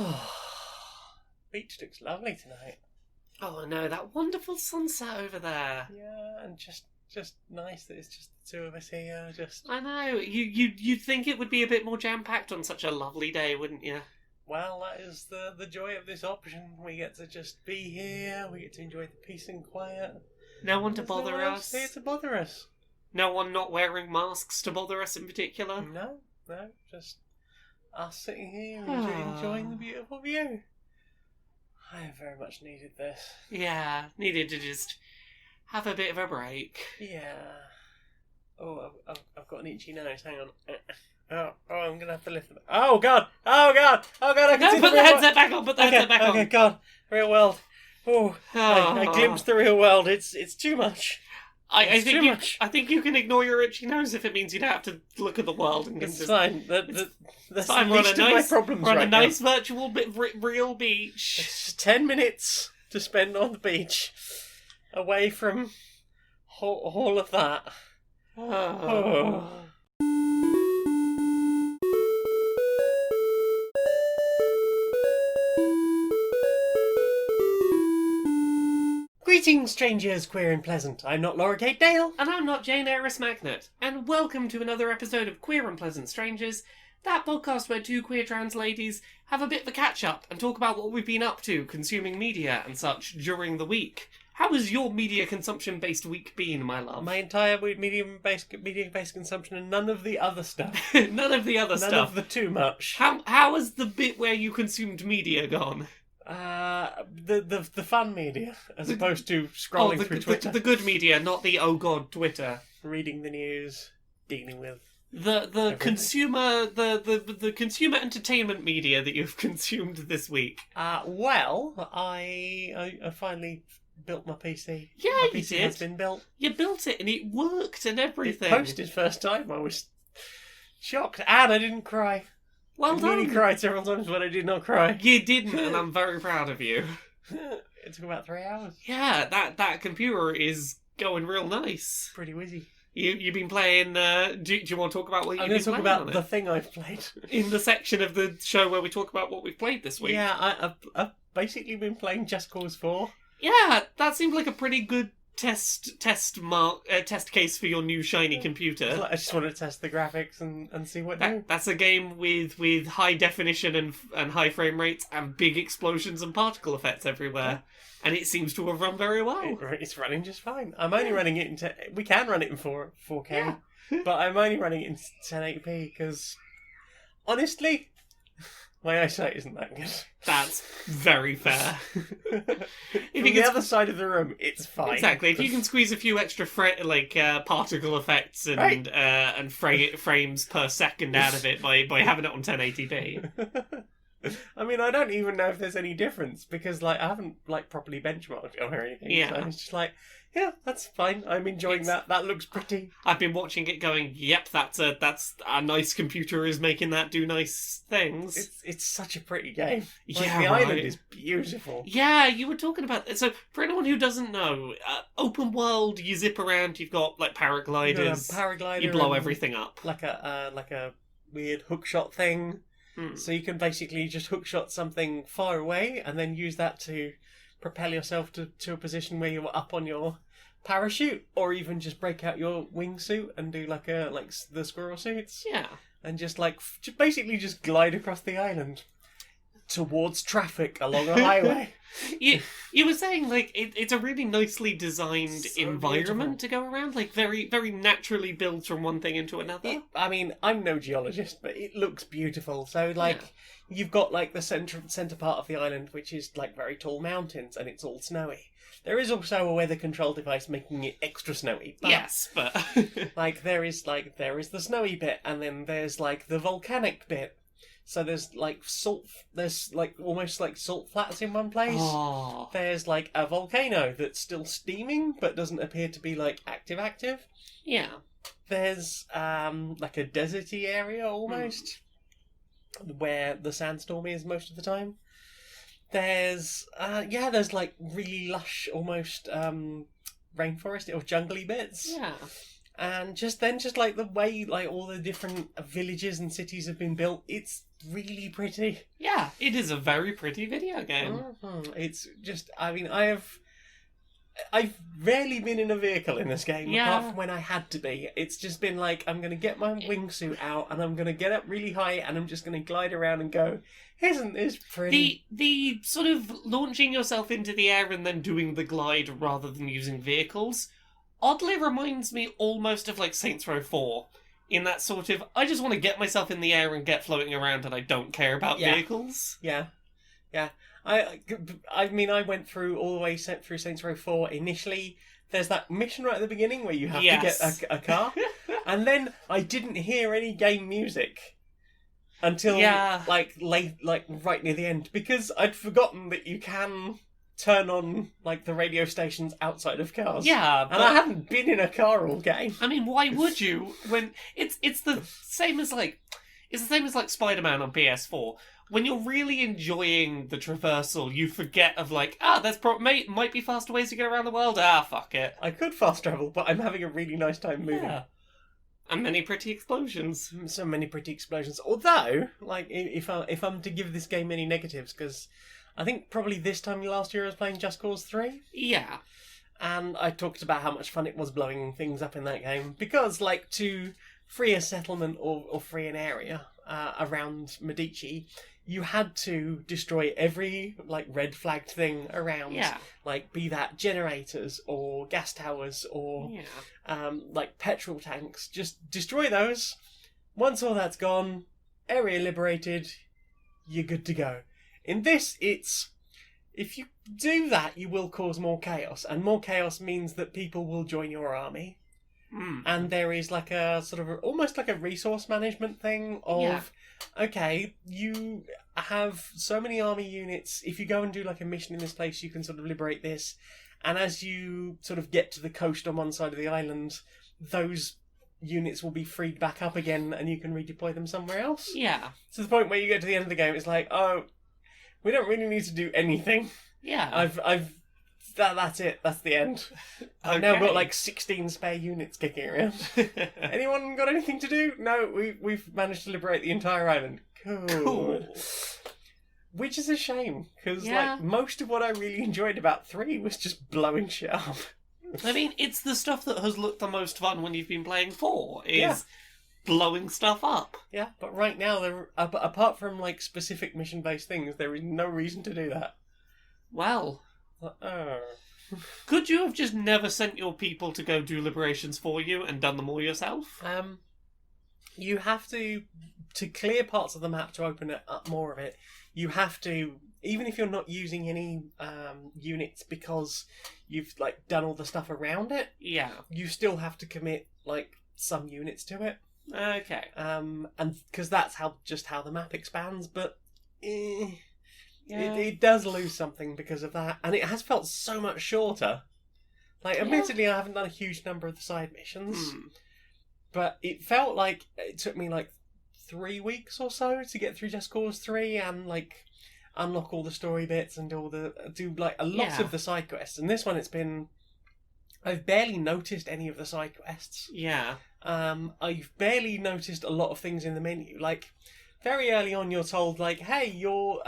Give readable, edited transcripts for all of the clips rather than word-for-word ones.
Oh, beach looks lovely tonight. Oh, I know, that wonderful sunset over there. Yeah, and just nice that it's just the two of us here. I know. You'd think it would be a bit more jam-packed on such a lovely day, wouldn't you? Well, that is the joy of this option. We get to just be here. We get to enjoy the peace and quiet. No one to There's bother no one else us. here to bother us. No one not wearing masks to bother us in particular. No, just us sitting here enjoying the beautiful view. I have very much needed this. Yeah, needed to just have a bit of a break. Yeah. Oh, I've got an itchy nose. Hang on. Oh, I'm going to have to lift them. Oh, God! I can No, see put the headset back on, headset back on. Okay, God. Real world. Oh, I glimpsed the real world. It's too much. I think you can ignore your itchy nose if it means you don't have to look at the world. And it's fine. That's fine. the least of my problems We're on right a nice virtual real beach. It's 10 minutes to spend on the beach, away from all of that. Oh. Greetings, strangers, queer and pleasant. I'm not Laura Kate Dale. And I'm not Jane Aerith Magnet. And welcome to another episode of Queer and Pleasant Strangers, that podcast where two queer trans ladies have a bit of a catch-up and talk about what we've been up to, consuming media and such, during the week. How has your media consumption-based week been, my love? My entire week, media-based consumption and none of the other stuff. None of the other stuff. None of the too much. How has the bit where you consumed media gone? The fun media, as opposed to scrolling through Twitter. The good media, not the oh god Twitter. Reading the news, dealing with the consumer the consumer entertainment media that you've consumed this week. Well, I finally built my PC. Yeah, my you PC did. has been built. You built it and it worked and everything. It posted first time. I was shocked, and I didn't cry. Well I done. nearly cried several times, but I did not cry. You didn't, and I'm very proud of you. It took about 3 hours. Yeah, that computer is going real nice. Pretty whizzy. You've been playing. Do you want to talk about what you've been playing? I'm going to talk about the thing I've played in the section of the show where we talk about what we've played this week. Yeah, I've basically been playing Just Cause 4. Yeah, that seemed like a pretty good test case for your new shiny computer. I just want to test the graphics and see what new. That's a game with high definition and high frame rates and big explosions and particle effects everywhere, and it seems to have run very well. It's running just fine. I'm only running it in we can run it in 4K, but I'm only running it in 1080p because honestly, my eyesight isn't that good. That's very fair. From the other side of the room, it's fine. Exactly. If you can squeeze a few extra particle effects and frames per second out of it by having it on 1080p. I mean, I don't even know if there's any difference because I haven't properly benchmarked it or anything. Yeah. So it's just yeah, that's fine. I'm enjoying that. That looks pretty. I've been watching it going, yep, that's a nice computer is making that do nice things. It's such a pretty game. The island is beautiful. Yeah, you were talking about... So, for anyone who doesn't know, open world, you zip around, you've got, paragliders. You blow everything up. Like a weird hookshot thing. So you can basically just hookshot something far away and then use that to propel yourself to a position where you're up on your parachute, or even just break out your wingsuit and do the squirrel suits. Yeah. And just basically just glide across the island towards traffic along a highway. You were saying it's a really nicely designed environment to go around, very very naturally built from one thing into another. I mean, I'm no geologist, but it looks beautiful. So you've got the center part of the island, which is very tall mountains, and it's all snowy. There is also a weather control device making it extra snowy. But, yes, but there is the snowy bit, and then there's the volcanic bit. So there's salt. There's almost salt flats in one place. Oh. There's a volcano that's still steaming but doesn't appear to be active. Yeah. There's a deserty area almost where the sandstorm is most of the time. There's really lush almost rainforest or jungly bits. Yeah. And the way all the different villages and cities have been built, it's really pretty. Yeah, it is a very pretty video game. It's just, I mean, I've rarely been in a vehicle in this game, apart from when I had to be. It's just been like, I'm going to get my wingsuit out, and I'm going to get up really high, and I'm just going to glide around and go, isn't this pretty? The sort of launching yourself into the air and then doing the glide rather than using vehicles oddly reminds me almost of like Saints Row 4. In that sort of, I just want to get myself in the air and get floating around, and I don't care about vehicles. Yeah. I mean, I went through all the way through Saints Row 4. Initially, there's that mission right at the beginning where you have to get a car, and then I didn't hear any game music until like right near the end, because I'd forgotten that you can turn on like the radio stations outside of cars. Yeah, and I hadn't been in a car all game. I mean, why would you? When it's the same as like Spider-Man on PS4. When you're really enjoying the traversal, you forget of like, there's might be faster ways to get around the world. Fuck it. I could fast travel, but I'm having a really nice time moving. Yeah. And many pretty explosions. So many pretty explosions. Although, like, if I'm to give this game any negatives, because I think probably this time last year I was playing Just Cause 3. Yeah. And I talked about how much fun it was blowing things up in that game. Because, like, to free a settlement or free an area around Medici, you had to destroy every, like, red flagged thing around. Yeah. Like, be that generators or gas towers or, like, petrol tanks. Just destroy those. Once all that's gone, area liberated, you're good to go. In this, it's... if you do that, you will cause more chaos. And more chaos means that people will join your army. And there is, like, a sort of... almost like a resource management thing of... okay, you have so many army units. If you go and do like a mission in this place, you can sort of liberate this. And as you sort of get to the coast on one side of the island, those units will be freed back up again and you can redeploy them somewhere else. Yeah. To the point where you get to the end of the game, it's like, oh, we don't really need to do anything. Yeah. That's it. That's the end. I've now got like 16 spare units kicking around. Anyone got anything to do? No, we've managed to liberate the entire island. Cool. Which is a shame, because like most of what I really enjoyed about 3 was just blowing shit up. I mean, it's the stuff that has looked the most fun when you've been playing 4, is blowing stuff up. Yeah, but right now, apart from like specific mission-based things, there is no reason to do that. Well... could you have just never sent your people to go do liberations for you and done them all yourself? You have to clear parts of the map to open it up more of it. You have to, even if you're not using any units because you've like done all the stuff around it. Yeah, you still have to commit like some units to it. Okay. And because that's how the map expands, but. It does lose something because of that, and it has felt so much shorter. Like, admittedly, I haven't done a huge number of the side missions, but it felt like it took me like 3 weeks or so to get through Just Cause 3 and like unlock all the story bits and do like a lot of the side quests. And this one, I've barely noticed any of the side quests. Yeah. I've barely noticed a lot of things in the menu, like. Very early on, you're told, like, hey, your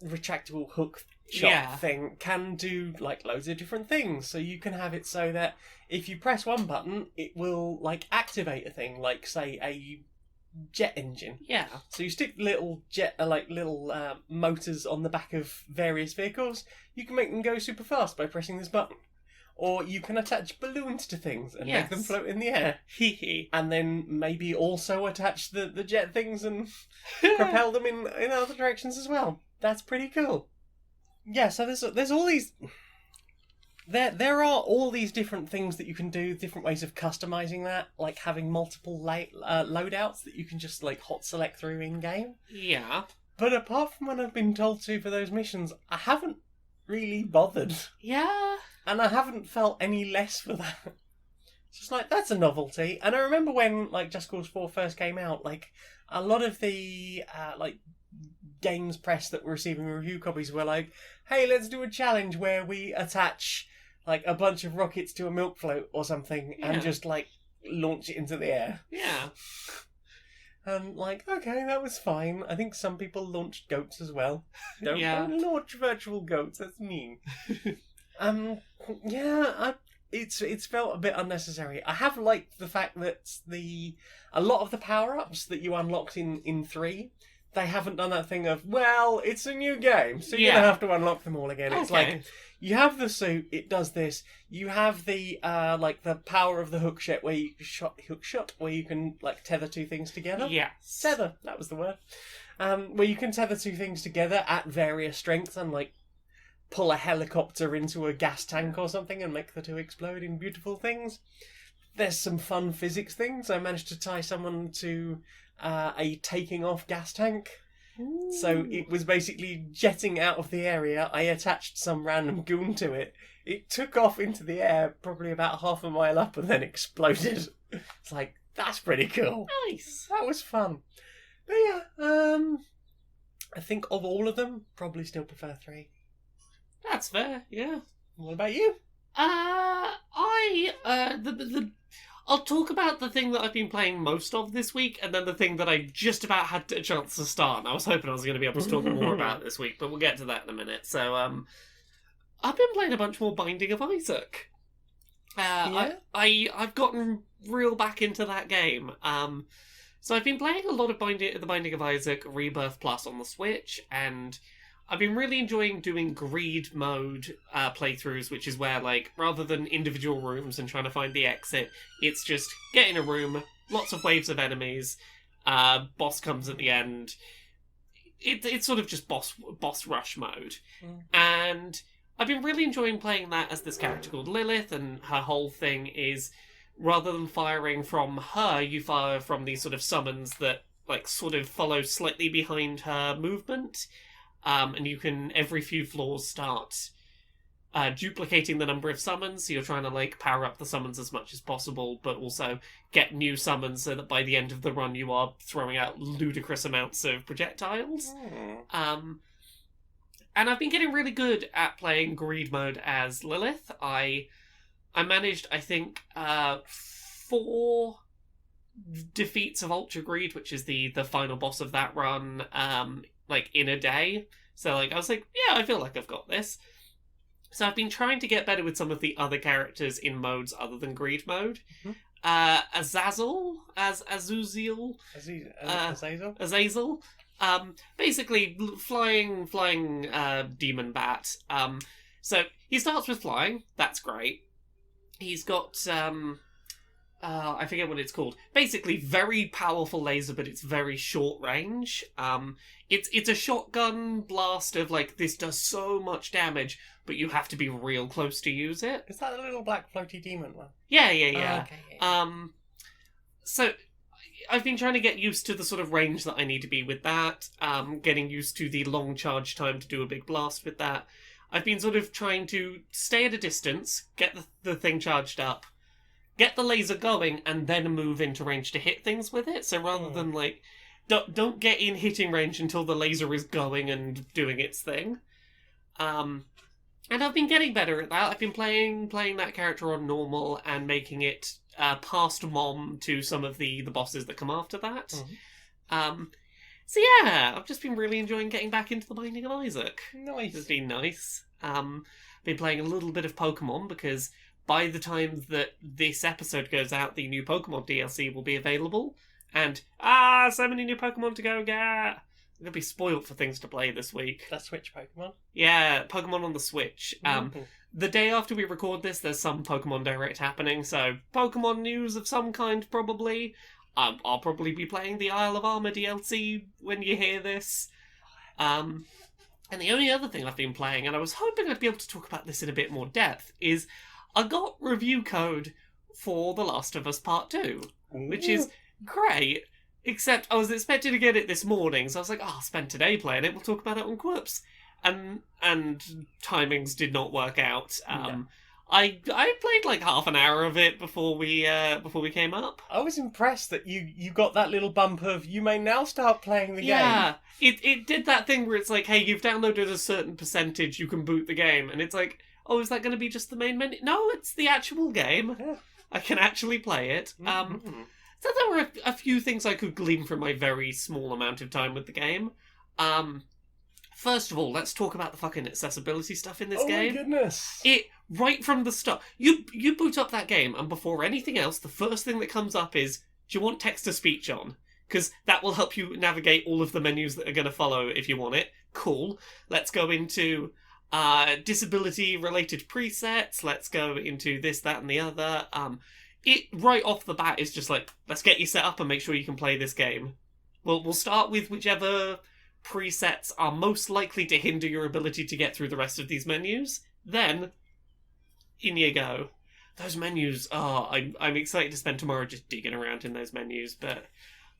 retractable hook shot thing can do, like, loads of different things. So you can have it so that if you press one button, it will, like, activate a thing, like, say, a jet engine. Yeah. So you stick little motors on the back of various vehicles. You can make them go super fast by pressing this button. Or you can attach balloons to things and make them float in the air. And then maybe also attach the jet things and propel them in other directions as well. That's pretty cool. Yeah, so there's all these... There are all these different things that you can do, different ways of customizing that, like having multiple loadouts that you can just like hot select through in-game. Yeah. But apart from what I've been told to for those missions, I haven't really bothered. Yeah. And I haven't felt any less for that. It's just like, that's a novelty. And I remember when, like, Just Cause 4 first came out, like, a lot of the, like, games press that were receiving review copies were like, hey, let's do a challenge where we attach, like, a bunch of rockets to a milk float or something and just, like, launch it into the air. Yeah. And okay, that was fine. I think some people launched goats as well. Don't launch virtual goats. That's mean. It's felt a bit unnecessary. I have liked the fact that a lot of the power-ups that you unlocked in 3, they haven't done that thing of, well, it's a new game, so you're gonna have to unlock them all again. It's like, you have the suit, it does this. You have the the power of the hook shot where you can tether two things together. Yeah, tether. That was the word. Where you can tether two things together at various strengths and pull a helicopter into a gas tank or something and make the two explode in beautiful things. There's some fun physics things. I managed to tie someone to a taking off gas tank. Ooh. So it was basically jetting out of the area. I attached some random goon to it. It took off into the air probably about half a mile up and then exploded. It's like, that's pretty cool. Nice. That was fun. But yeah, I think of all of them, probably still prefer 3. That's fair, yeah. What about you? I'll talk about the thing that I've been playing most of this week, and then the thing that I just about had a chance to start. And I was hoping I was going to be able to talk more about this week, but we'll get to that in a minute. So, I've been playing a bunch more Binding of Isaac. I've gotten real back into that game. So I've been playing a lot of the Binding of Isaac Rebirth Plus on the Switch, and I've been really enjoying doing greed mode playthroughs, which is where, rather than individual rooms and trying to find the exit, it's just get in a room, lots of waves of enemies, boss comes at the end. It's sort of just boss rush mode. And I've been really enjoying playing that as this character called Lilith, and her whole thing is, rather than firing from her, you fire from these sort of summons that, sort of follow slightly behind her movement. And you can, every few floors, start duplicating the number of summons, so you're trying to, power up the summons as much as possible, but also get new summons so that by the end of the run you are throwing out ludicrous amounts of projectiles. And I've been getting really good at playing greed mode as Lilith. I managed, I think, 4 defeats of Ultra Greed, which is the final boss of that run, in a day. So, I was like, yeah, I feel like I've got this. So I've been trying to get better with some of the other characters in modes other than greed mode. Azazel, basically flying demon bat. So he starts with flying. That's great. He's got I forget what it's called. Basically, very powerful laser, but it's very short range. It's a shotgun blast of this does so much damage, but you have to be real close to use it. Is that the little black floaty demon one? Yeah. Okay, yeah. So I've been trying to get used to the sort of range that I need to be with that. Getting used to the long charge time to do a big blast with that. I've been sort of trying to stay at a distance, get the thing charged up, get the laser going, and then move into range to hit things with it. So rather than don't get in hitting range until the laser is going and doing its thing. And I've been getting better at that. I've been playing that character on normal and making it past Mom to some of the bosses that come after that. So yeah, I've just been really enjoying getting back into the Binding of Isaac. Nice. It's been nice. Been playing a little bit of Pokemon because by the time that this episode goes out, the new Pokemon DLC will be available. And, so many new Pokemon to go get! I'm going to be spoiled for things to play this week. The Switch Pokemon? Yeah, Pokemon on the Switch. The day after we record this, there's some Pokemon Direct happening, so Pokemon news of some kind, probably. I'll probably be playing the Isle of Armor DLC when you hear this. And the only other thing I've been playing, and I was hoping I'd be able to talk about this in a bit more depth, is I got review code for The Last of Us Part 2, which is great, except I was expecting to get it this morning, so I was like, I'll spend today playing it, we'll talk about it on Quirps. And timings did not work out. No. I played half an hour of it before we came up. I was impressed that you got that little bump of, you may now start playing the game. Yeah, it did that thing where it's like, hey, you've downloaded a certain percentage, you can boot the game, and it's like, oh, is that going to be just the main menu? No, it's the actual game. Yeah. I can actually play it. So there were a few things I could glean from my very small amount of time with the game. First of all, let's talk about the fucking accessibility stuff in this game. Oh my goodness! It, right from the start, you boot up that game, and before anything else, the first thing that comes up is, do you want text-to-speech on? Because that will help you navigate all of the menus that are going to follow if you want it. Cool. Let's go into disability-related presets. Let's go into this, that, and the other. It, right off the bat, is just like, let's get you set up and make sure you can play this game. We'll start with whichever presets are most likely to hinder your ability to get through the rest of these menus. Then, in you go. Those menus, I'm excited to spend tomorrow just digging around in those menus, but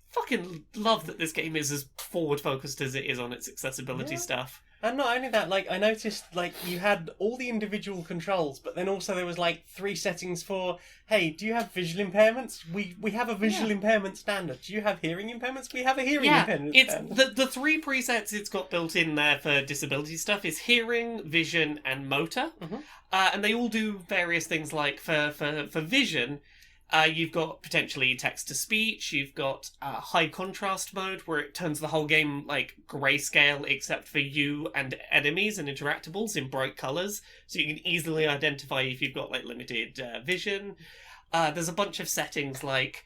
fucking love that this game is as forward-focused as it is on its accessibility stuff. And not only that, like, I noticed, like, you had all the individual controls, but then also there was, like, 3 settings for, hey, do you have visual impairments? We have a visual impairment standard. Do you have hearing impairments? We have a hearing impairment standard. The 3 presets it's got built in there for disability stuff is hearing, vision, and motor. Mm-hmm. And they all do various things, like, for vision, you've got potentially text-to-speech, you've got high contrast mode, where it turns the whole game, like, grayscale, except for you and enemies and interactables in bright colours, so you can easily identify if you've got, like, limited vision. There's a bunch of settings, like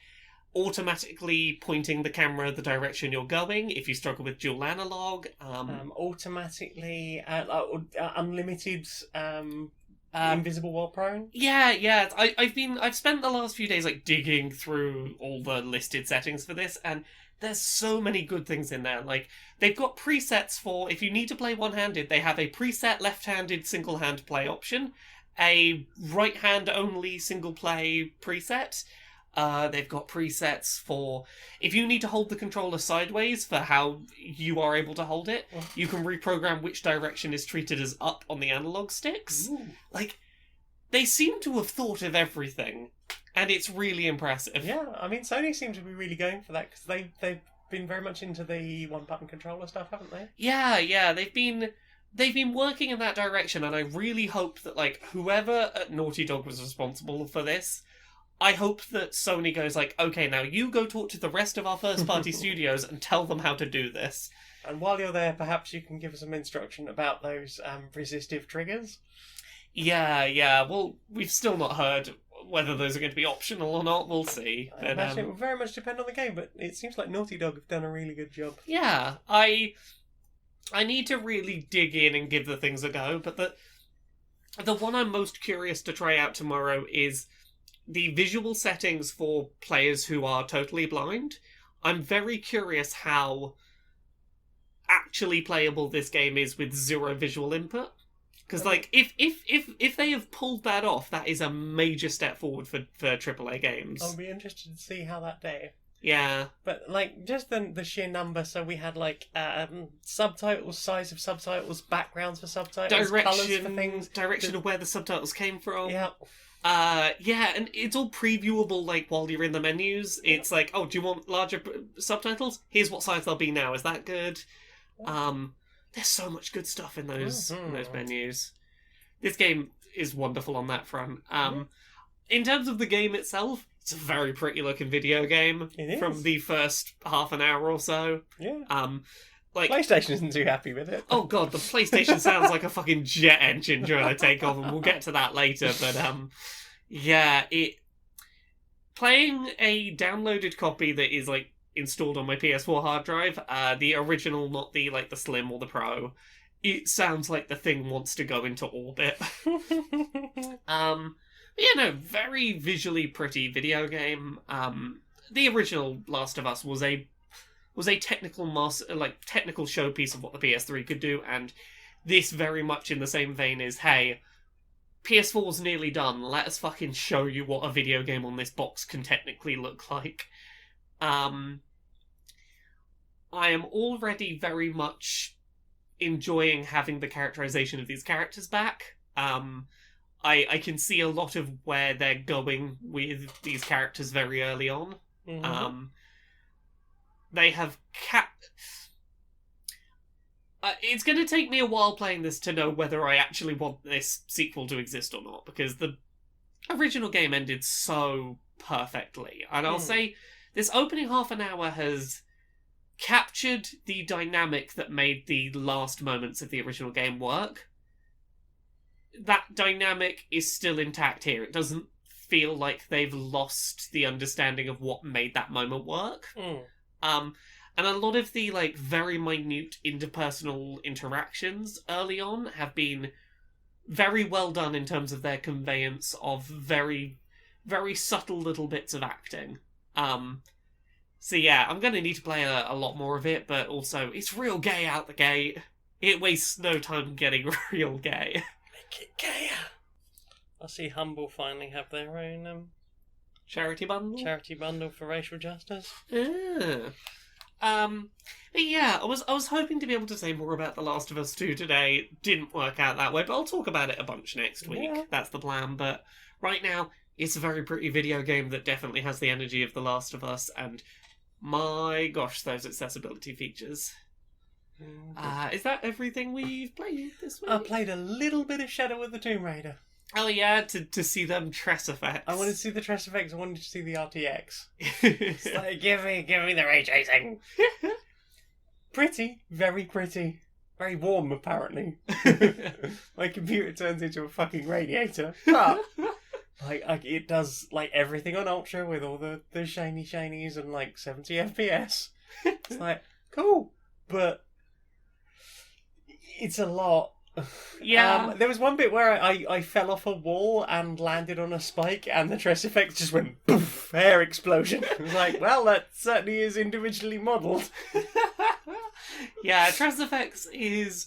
automatically pointing the camera the direction you're going if you struggle with dual analog. Automatically, unlimited... invisible while prone? Yeah. I've spent the last few days like digging through all the listed settings for this, and there's so many good things in there. Like, they've got presets for, if you need to play one-handed, they have a preset left-handed single-hand play option, a right-hand only single-play preset. They've got presets for, if you need to hold the controller sideways for how you are able to hold it, you can reprogram which direction is treated as up on the analog sticks. Ooh. Like, they seem to have thought of everything, and it's really impressive. Yeah, I mean, Sony seem to be really going for that, because they've been very much into the one-button controller stuff, haven't they? Yeah, they've been working in that direction, and I really hope that, like, whoever at Naughty Dog was responsible for this, I hope that Sony goes like, okay, now you go talk to the rest of our first-party studios and tell them how to do this. And while you're there, perhaps you can give us some instruction about those resistive triggers. Yeah. Well, we've still not heard whether those are going to be optional or not. We'll see. I imagine it will very much depend on the game, but it seems like Naughty Dog have done a really good job. Yeah, I need to really dig in and give the things a go, but the one I'm most curious to try out tomorrow is the visual settings for players who are totally blind. I'm very curious how actually playable this game is with 0 visual input. Because, like, if they have pulled that off, that is a major step forward for AAA games. I'll be interested to see how that day. Yeah. But, like, just the sheer number, so we had, like, subtitles, size of subtitles, backgrounds for subtitles, colours for things. Direction of where the subtitles came from. Yeah. And it's all previewable, like, while you're in the menus. It's like, oh, do you want larger subtitles? Here's what size they'll be now. Is that good? There's so much good stuff in those menus. This game is wonderful on that front. In terms of the game itself, it's a very pretty looking video game. It is. From the first half an hour or so. Yeah. Like, PlayStation isn't too happy with it. Oh god, the PlayStation sounds like a fucking jet engine trying to take off, and we'll get to that later, but playing a downloaded copy that is, like, installed on my PS4 hard drive, the original, not the, like, the Slim or the Pro, it sounds like the thing wants to go into orbit. Very visually pretty video game. The original Last of Us was a technical technical showpiece of what the PS3 could do, and this very much in the same vein is, hey, PS4's nearly done, let us fucking show you what a video game on this box can technically look like. I am already very much enjoying having the characterization of these characters back. I can see a lot of where they're going with these characters very early on. Mm-hmm. They have it's going to take me a while playing this to know whether I actually want this sequel to exist or not, because the original game ended so perfectly. And I'll say this opening half an hour has captured the dynamic that made the last moments of the original game work. That dynamic is still intact here. It doesn't feel like they've lost the understanding of what made that moment work. And a lot of the very minute interpersonal interactions early on have been very well done in terms of their conveyance of very, very subtle little bits of acting. So yeah, I'm going to need to play a lot more of it, but also, it's real gay out the gate. It wastes no time getting real gay. Make it gayer. I see Humble finally have their own charity bundle for racial justice. But yeah, I was hoping to be able to say more about The Last of Us 2 today. Didn't work out that way, but I'll talk about it a bunch next week. Yeah. That's the plan, but right now, it's a very pretty video game that definitely has the energy of The Last of Us, and my gosh, those accessibility features. Is that everything we've played this week? I played a little bit of Shadow of the Tomb Raider. Oh yeah, to see them Tress effects. I wanted to see the Tress effects, I wanted to see the RTX. It's like, give me the ray tracing. Pretty, very pretty. Very warm, apparently. My computer turns into a fucking radiator. But it does everything on Ultra with all the shinies and 70 FPS. It's cool, but it's a lot. Yeah. There was one bit where I fell off a wall and landed on a spike, and the Tress effect just went poof, air explosion. I was well, that certainly is individually modelled. Yeah, Tress effects is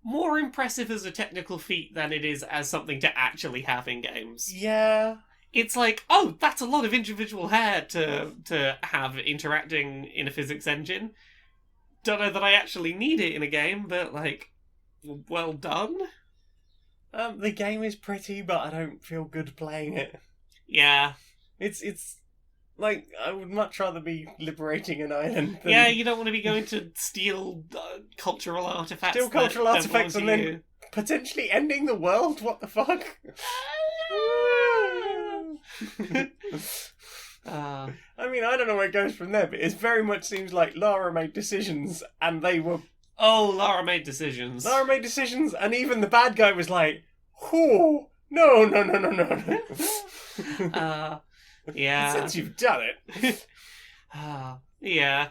more impressive as a technical feat than it is as something to actually have in games. Yeah. It's oh, that's a lot of individual hair to have interacting in a physics engine. Don't know that I actually need it in a game, but well done. The game is pretty, but I don't feel good playing it. Yeah. It's I would much rather be liberating an island than... Yeah, you don't want to be going to steal cultural artifacts. Steal cultural artifacts and then potentially ending the world? What the fuck? I mean, I don't know where it goes from there, but it very much seems like Lara made decisions and they were... Oh, Lara made decisions. Lara made decisions, and even the bad guy was oh, no. Yeah. Since you've done it. Yeah.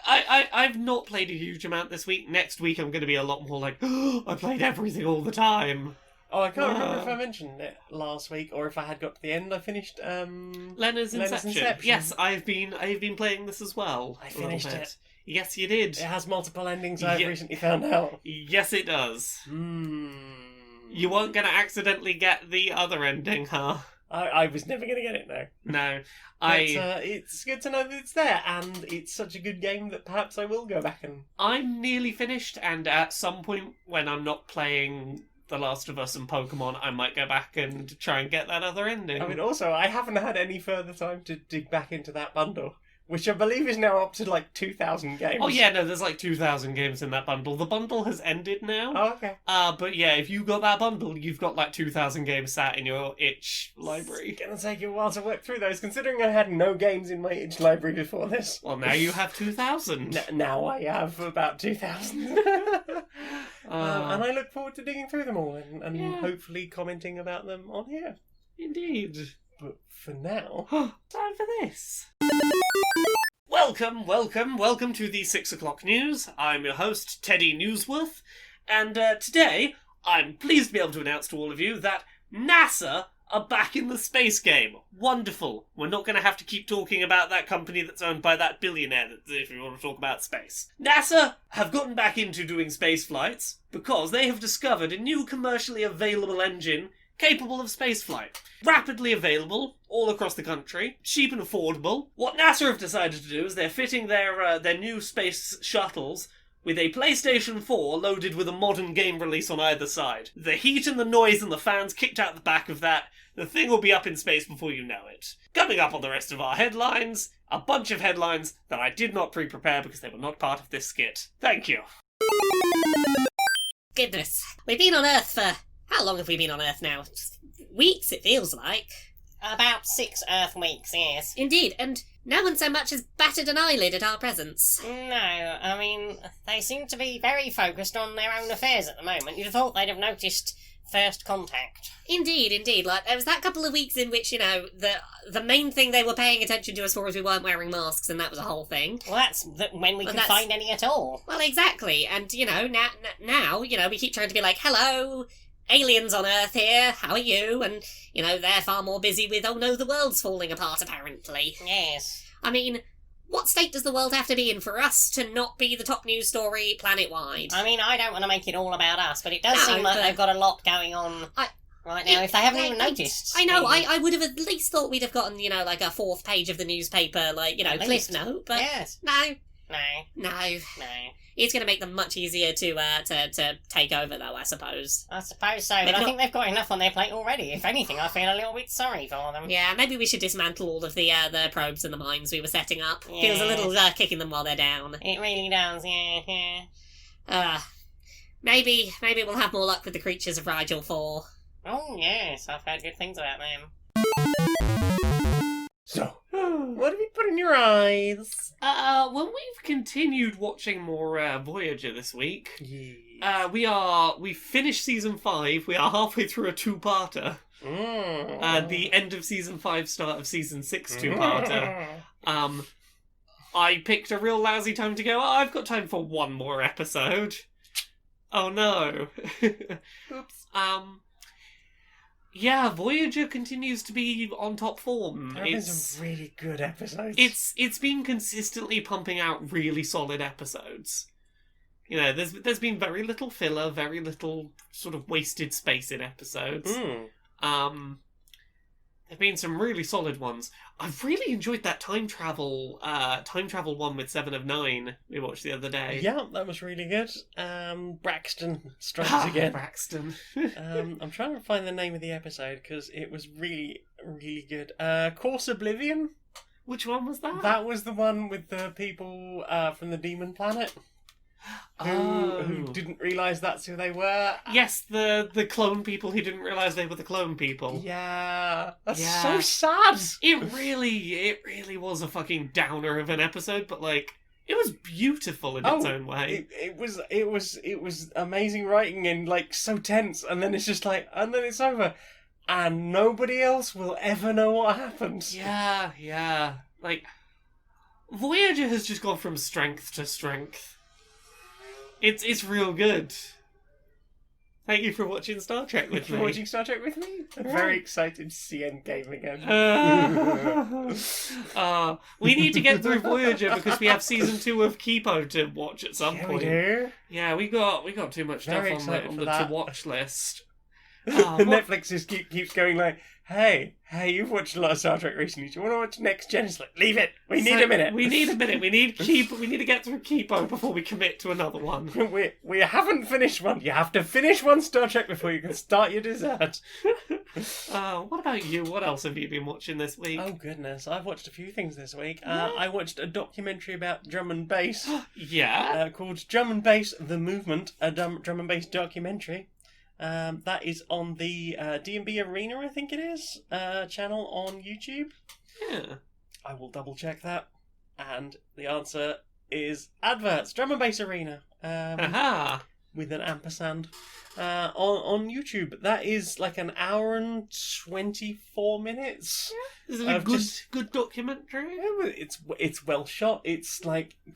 I've not played a huge amount this week. Next week I'm going to be a lot more I played everything all the time. Oh, I can't remember if I mentioned it last week or if I had got to the end. I finished Lena's Inception. Yes, I've been playing this as well. I finished it. Yes, you did. It has multiple endings, I've recently found out. Yes, it does. You weren't going to accidentally get the other ending, huh? I was never going to get it, no. No. It's good to know that it's there, and it's such a good game that perhaps I will go back and... I'm nearly finished, and at some point when I'm not playing The Last of Us and Pokemon, I might go back and try and get that other ending. I mean, also, I haven't had any further time to dig back into that bundle, which I believe is now up to 2,000 games. Oh yeah, no, there's 2,000 games in that bundle. The bundle has ended now. Oh, okay. But yeah, if you got that bundle, you've got 2,000 games sat in your itch library. It's gonna take you a while to work through those, considering I had no games in my itch library before this. Well, now you have 2,000. Now I have about 2,000. And I look forward to digging through them all and hopefully commenting about them on here. Indeed. But for now... Time for this. Welcome to the 6 o'clock news. I'm your host, Teddy Newsworth, and today I'm pleased to be able to announce to all of you that NASA are back in the space game. Wonderful. We're not going to have to keep talking about that company that's owned by that billionaire if we want to talk about space. NASA have gotten back into doing space flights because they have discovered a new commercially available engine capable of spaceflight. Rapidly available all across the country, cheap and affordable. What NASA have decided to do is they're fitting their new space shuttles with a PlayStation 4 loaded with a modern game release on either side. The heat and the noise and the fans kicked out the back of that, the thing will be up in space before you know it. Coming up on the rest of our headlines, a bunch of headlines that I did not pre-prepare because they were not part of this skit. Thank you. Goodness, we've been on Earth for... How long have we been on Earth now? Weeks, it feels like. About 6 Earth weeks, yes. Indeed, and no one so much as batted an eyelid at our presence. No, I mean, they seem to be very focused on their own affairs at the moment. You'd have thought they'd have noticed first contact. Indeed. Like, there was that couple of weeks in which, the main thing they were paying attention to as far as we weren't wearing masks, and that was a whole thing. Well, that's when we could find any at all. Well, exactly. And, now, we keep trying to be like, hello, aliens on Earth here, how are you? And, they're far more busy with, oh no, the world's falling apart, apparently. Yes. I mean, what state does the world have to be in for us to not be the top news story planet-wide? I mean, I don't want to make it all about us, but it does seem like they've got a lot going on right now, if they haven't even noticed. I know, I would have at least thought we'd have gotten, like a 4th page of the newspaper, cliff note, but yes. No. No. It's going to make them much easier to take over, though, I suppose. I suppose so, but I think they've got enough on their plate already. If anything, I feel a little bit sorry for them. Yeah, maybe we should dismantle all of the probes and the mines we were setting up. Yes. Feels a little kicking them while they're down. It really does, yeah. Maybe we'll have more luck with the creatures of Rigel 4. Oh, yes, I've heard good things about them. So, what have you put in your eyes? Well, we've continued watching more Voyager this week. Yes. We finished season 5. We are halfway through a 2-parter. The end of season 5, start of season 6 2-parter. I picked a real lousy time to go, I've got time for one more episode. Oh no. Oops. Yeah, Voyager continues to be on top form. There have been some really good episodes. It's been consistently pumping out really solid episodes. There's been very little filler, very little sort of wasted space in episodes. There've been some really solid ones. I've really enjoyed that time travel one with 7 of 9 we watched the other day. Yeah, that was really good. Braxton strikes again. Braxton. I'm trying to find the name of the episode because it was really, really good. Course Oblivion? Which one was that? That was the one with the people from the Demon Planet. Who didn't realise that's who they were. Yes, the clone people who didn't realise they were the clone people. Yeah. That's so sad. It really was a fucking downer of an episode, but it was beautiful in its own way. It was amazing writing and so tense, and then it's just and then it's over. And nobody else will ever know what happened. Yeah. Voyager has just gone from strength to strength. It's real good. Thank you for watching Star Trek with me. For watching Star Trek with me? I'm very excited to see Endgame again. We need to get through Voyager because we have season 2 of Kipo to watch at some point. We do? Yeah, we got too much stuff on the to watch list. Netflix just keeps going hey, you've watched a lot of Star Trek recently. Do you want to watch Next Gen? It's leave it. We need a minute. We need a minute. We need to get through Kipo before we commit to another one. We haven't finished one. You have to finish one Star Trek before you can start your dessert. What about you? What else have you been watching this week? Oh, goodness. I've watched a few things this week. I watched a documentary about drum and bass. Yeah? Called Drum and Bass, The Movement, a drum and bass documentary. That is on the D&B Arena, I think it is, channel on YouTube. Yeah. I will double check that. And the answer is adverts, Drum and Bass Arena. With an ampersand. On YouTube. That is an hour and 24 minutes. Yeah. Is it a good documentary? It's well shot. It's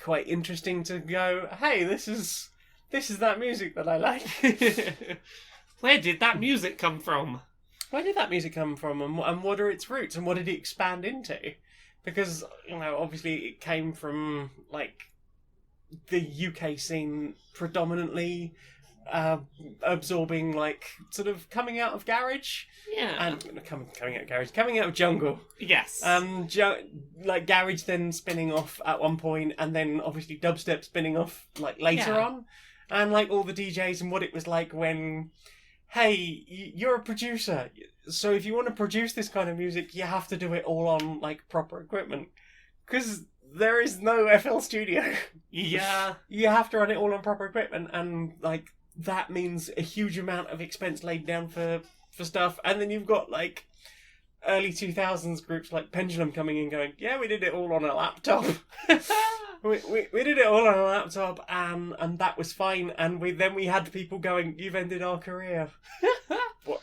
quite interesting to go, hey, this is that music that I like. Where did that music come from? Where did that music come from, and what are its roots, and what did it expand into? Because, obviously it came from, the UK scene predominantly absorbing, sort of coming out of garage. Yeah. And coming out of garage, coming out of jungle. Yes. Garage then spinning off at one point, and then obviously dubstep spinning off, later on. And, all the DJs and what it was like when... Hey, you're a producer, so if you want to produce this kind of music, you have to do it all on, proper equipment. Because there is no FL Studio. Yeah. You have to run it all on proper equipment, and, that means a huge amount of expense laid down for stuff. And then you've got, early 2000s groups like Pendulum coming in going, yeah, we did it all on a laptop. we did it all on a laptop, and that was fine. And then we had people going, you've ended our career.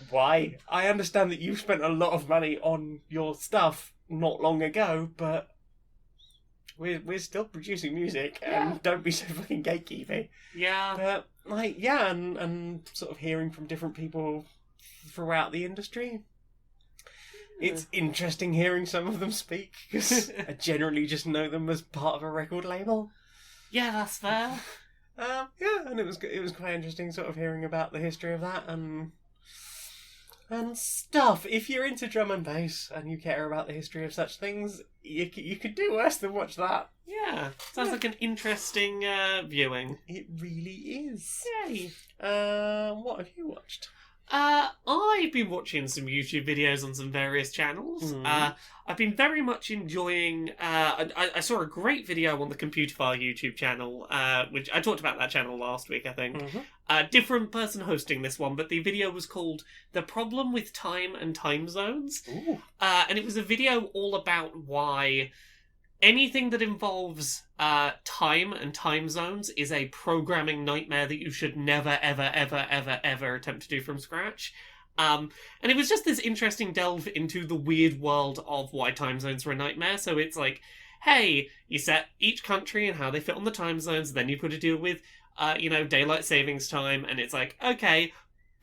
Why? I understand that you've spent a lot of money on your stuff not long ago, but we're still producing music, and don't be so fucking gatekeepy. Yeah. But, like, yeah, and sort of hearing from different people throughout the industry. It's interesting hearing some of them speak, because I generally just know them as part of a record label. Yeah, that's fair. Yeah, and it was quite interesting sort of hearing about the history of that and stuff. If you're into drum and bass and you care about the history of such things, you could do worse than watch that. Yeah, sounds like an interesting viewing. It really is. Yay. What have you watched? I've been watching some YouTube videos on some various channels. I've been very much enjoying... I saw a great video on the Computerfile YouTube channel, which I talked about that channel last week, I think. Different person hosting this one, but the video was called The Problem with Time and Time Zones. And it was a video all about why anything that involves time and time zones is a programming nightmare that you should never, ever, ever, ever, ever attempt to do from scratch. And it was just this interesting delve into the weird world of why time zones are a nightmare. So it's like, hey, you set each country and how they fit on the time zones, then you've got to deal with, daylight savings time, and it's like, okay,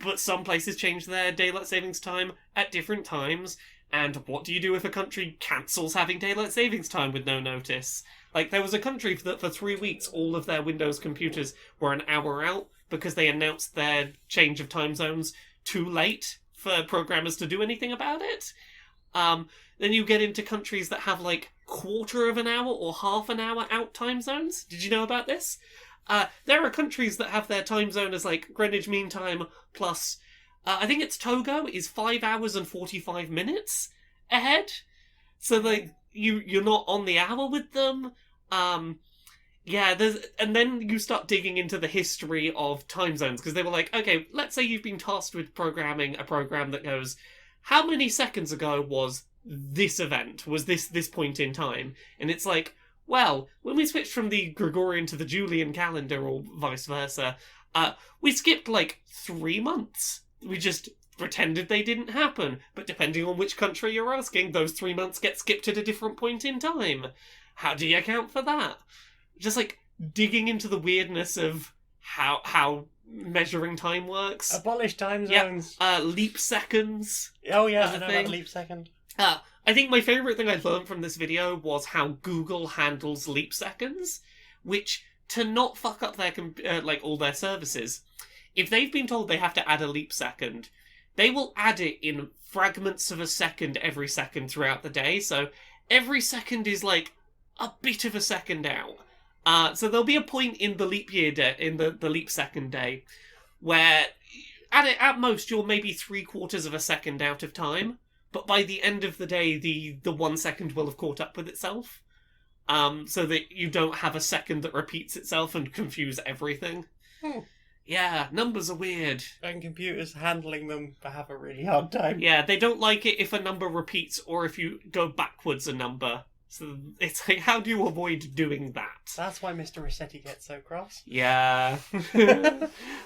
but some places change their daylight savings time at different times. And what do you do if a country cancels having daylight savings time with no notice? Like, there was a country that for 3 weeks, all of their Windows computers were an hour out because they announced their change of time zones too late for programmers to do anything about it. Then you get into countries that have, like, quarter of an hour or half an hour out time zones. Did you know about this? There are countries that have their time zone as, like, Greenwich Mean Time plus... I think it's Togo is 5 hours and 45 minutes ahead. So, like, you're not on the hour with them. And then you start digging into the history of time zones, because they were like, okay, let's say you've been tasked with programming a program that goes, how many seconds ago was this event? Was this point in time? And it's like, well, when we switched from the Gregorian to the Julian calendar, or vice versa, we skipped, like, 3 months. We just pretended they didn't happen. But depending on which country you're asking, those 3 months get skipped at a different point in time. How do you account for that? Just, like, digging into the weirdness of how measuring time works. Abolish time zones. Leap seconds. Oh, yeah, I know about leap second. I think my favourite thing I learned from this video was how Google handles leap seconds, which, to not fuck up their all their services... If they've been told they have to add a leap second, they will add it in fragments of a second every second throughout the day. So every second is like a bit of a second out. So there'll be a point in the leap year day, in the leap second day, where at most you're maybe 3/4 of a second out of time. But by the end of the day, the 1 second will have caught up with itself. So that you don't have a second that repeats itself and confuse everything. Yeah, numbers are weird. And computers handling them have a really hard time. Yeah, they don't like it if a number repeats or if you go backwards a number. So it's like, how do you avoid doing that? That's why Mr. Rossetti gets so cross. Yeah.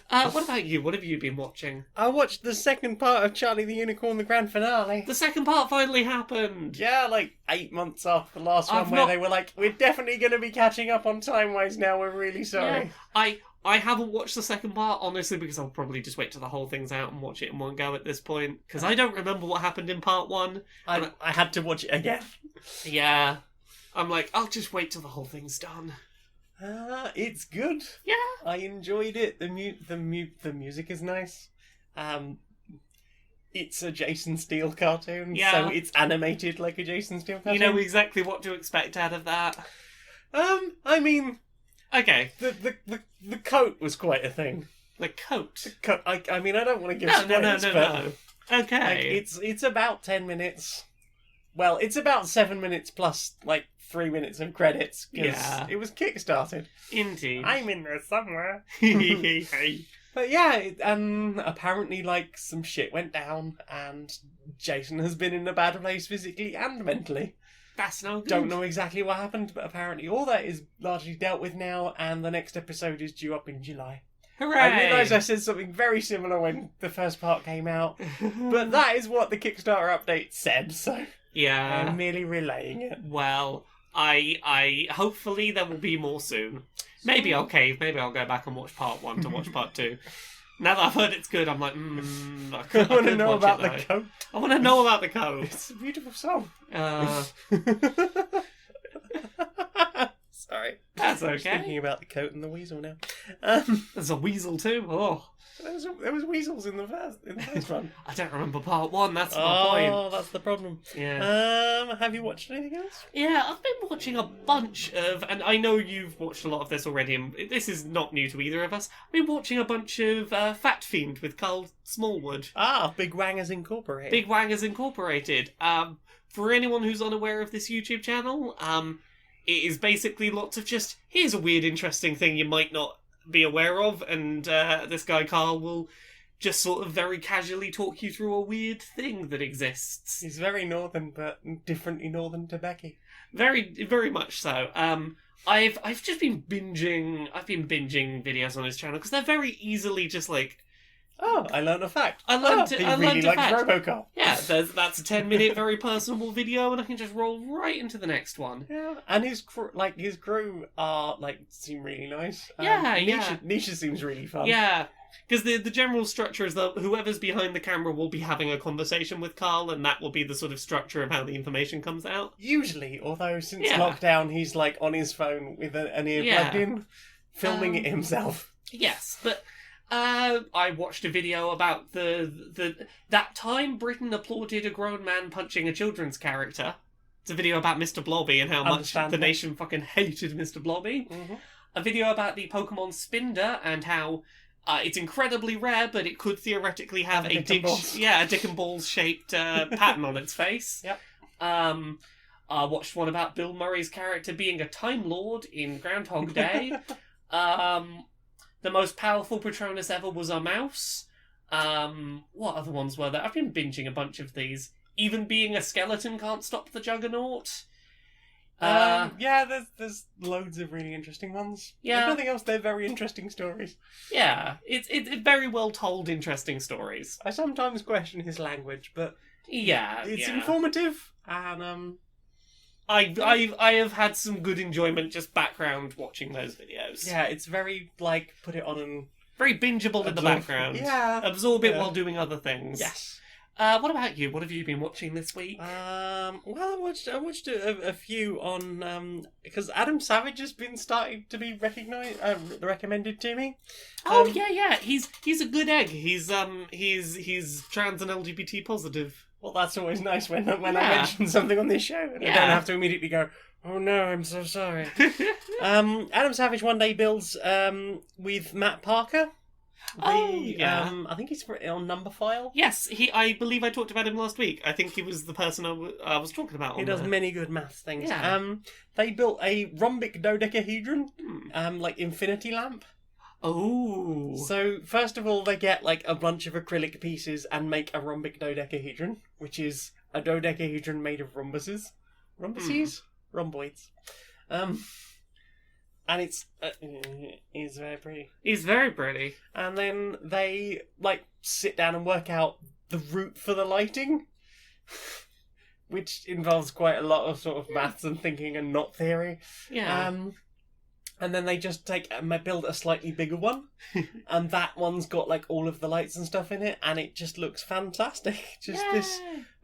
What about you? What have you been watching? I watched the second part of Charlie the Unicorn, the grand finale. The second part finally happened! Yeah, like 8 months off the last one where they were like, we're definitely going to be catching up on time-wise now, we're really sorry. Yeah, I haven't watched the second part, honestly, because I'll probably just wait till the whole thing's out and watch it in one go at this point. Because I don't remember what happened in part one. I had to watch it again. Yeah. I'm like, I'll just wait till the whole thing's done. It's good. Yeah. I enjoyed it. The music is nice. It's a Jason Steele cartoon, so it's animated like a Jason Steele cartoon. You know exactly what to expect out of that. I mean... Okay. The coat was quite a thing. The coat? I mean, I don't want to give spoilers, no. Okay. Like, it's about 10 minutes. Well, it's about 7 minutes plus, like, 3 minutes of credits, because it was kickstarted. Indeed. I'm in there somewhere. But yeah, apparently, like, some shit went down, and Jason has been in a bad place physically and mentally. That's no good. Don't know exactly what happened, but apparently all that is largely dealt with now, and the next episode is due up in July. Hooray! I realised I said something very similar when the first part came out, but that is what the Kickstarter update said, so yeah. I'm merely relaying it. Well, I hopefully there will be more soon. Maybe I'll cave. Maybe I'll go back and watch part 1 to watch part 2. Now that I've heard it's good, I'm like, I want to know about the coat. I want to know about the coat. It's a beautiful song. Sorry. That's okay. Just thinking about the coat and the weasel now. There's a weasel too. Oh, there was weasels in the first one. I don't remember part 1. That's my point. Oh, that's the problem. Yeah. Have you watched anything else? Yeah, I've been watching a bunch of, and I know you've watched a lot of this already, and this is not new to either of us. I've been watching a bunch of Fat Fiend with Carl Smallwood. Big Wangers Incorporated. Big Wangers Incorporated. For anyone who's unaware of this YouTube channel, it is basically lots of just, here's a weird, interesting thing you might not be aware of, and this guy Carl will just sort of very casually talk you through a weird thing that exists. He's very northern, but differently northern to Becky. Very, very much so. I've just been binging. I've been binging videos on his channel because they're very easily just like. Oh, I learned a fact. He really likes fact. RoboCop. Yeah, that's a 10-minute very personable video, and I can just roll right into the next one. Yeah, and his crew are seem really nice. Nisha seems really fun. Yeah, because the general structure is that whoever's behind the camera will be having a conversation with Carl, and that will be the sort of structure of how the information comes out. Usually, although since lockdown, he's like on his phone with an ear plugged in, filming it himself. Yes, but. I watched a video about that time Britain applauded a grown man punching a children's character. It's a video about Mr. Blobby and how much the nation fucking hated Mr. Blobby. Mm-hmm. A video about the Pokemon Spinder and how it's incredibly rare, but it could theoretically have a dick and balls shaped pattern on its face. Yep. I watched one about Bill Murray's character being a Time Lord in Groundhog Day. The most powerful Patronus ever was a mouse. What other ones were there? I've been binging a bunch of these. Even being a skeleton can't stop the Juggernaut. There's loads of really interesting ones. Yeah. If nothing else, they're very interesting stories. Yeah, it's very well told, interesting stories. I sometimes question his language, but it's informative and I have had some good enjoyment just background watching those videos. Yeah, it's very, put it on and... Very bingeable in the background. Yeah. Absorb it while doing other things. Yes. What about you? What have you been watching this week? I watched a few on... because Adam Savage has been starting to be recommended to me. Yeah. He's a good egg. He's trans and LGBT positive. Well, that's always nice when I mention something on this show, and I don't have to immediately go, "Oh no, I'm so sorry." Adam Savage one day builds with Matt Parker. I think he's on Number File. Yes, I believe I talked about him last week. I think he was the person I was talking about. He does many good maths things. Yeah. They built a rhombic dodecahedron, infinity lamp. Oh. So, first of all, they get, a bunch of acrylic pieces and make a rhombic dodecahedron, which is a dodecahedron made of rhombuses. Rhombuses? Rhomboids. And it's very pretty. He's very pretty. And then they, sit down and work out the route for the lighting, which involves quite a lot of sort of maths and thinking and not theory. Yeah. And then they just build a slightly bigger one, and that one's got all of the lights and stuff in it, and it just looks fantastic.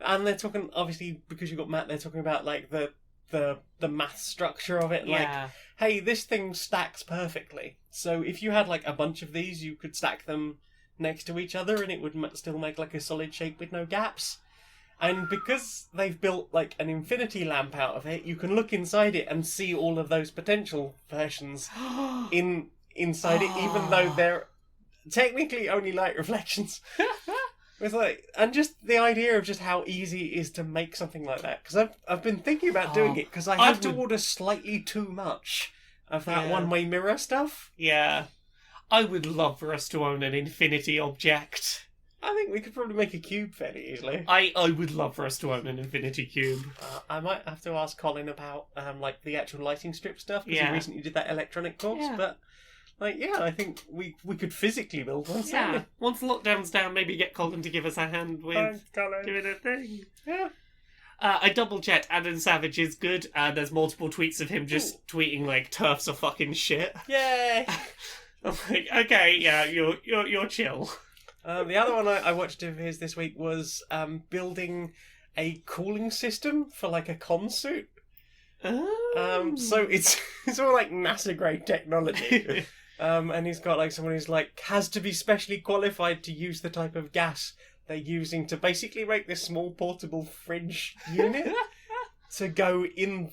And they're talking, obviously because you've got Matt, they're talking about the math structure of it. Yeah. Hey, this thing stacks perfectly. So if you had a bunch of these, you could stack them next to each other, and it would still make a solid shape with no gaps. And because they've built an infinity lamp out of it, you can look inside it and see all of those potential versions inside it, even though they're technically only light reflections. It's and just the idea of just how easy it is to make something like that. Because I've been thinking about doing it, because I had to order slightly too much of that one-way mirror stuff. Yeah. I would love for us to own an infinity object. I think we could probably make a cube fairly easily. I would love for us to own an infinity cube. I might have to ask Colin about like the actual lighting strip stuff, because Yeah. he recently did that electronic course. Yeah. But like, yeah, I think we could physically build one. Yeah. Once lockdown's down, maybe get Colin to give us a hand with Thanks, Colin. doing a thing. Yeah. I double checked. Adam Savage is good. There's multiple tweets of him just tweeting like turfs are fucking shit. Yay! I'm like, okay, yeah, you're chill. The other one I watched of his this week was building a cooling system for like a con suit. So it's all like NASA grade technology. And he's got like someone who's like has to be specially qualified to use the type of gas they're using to basically make this small portable fridge unit to go in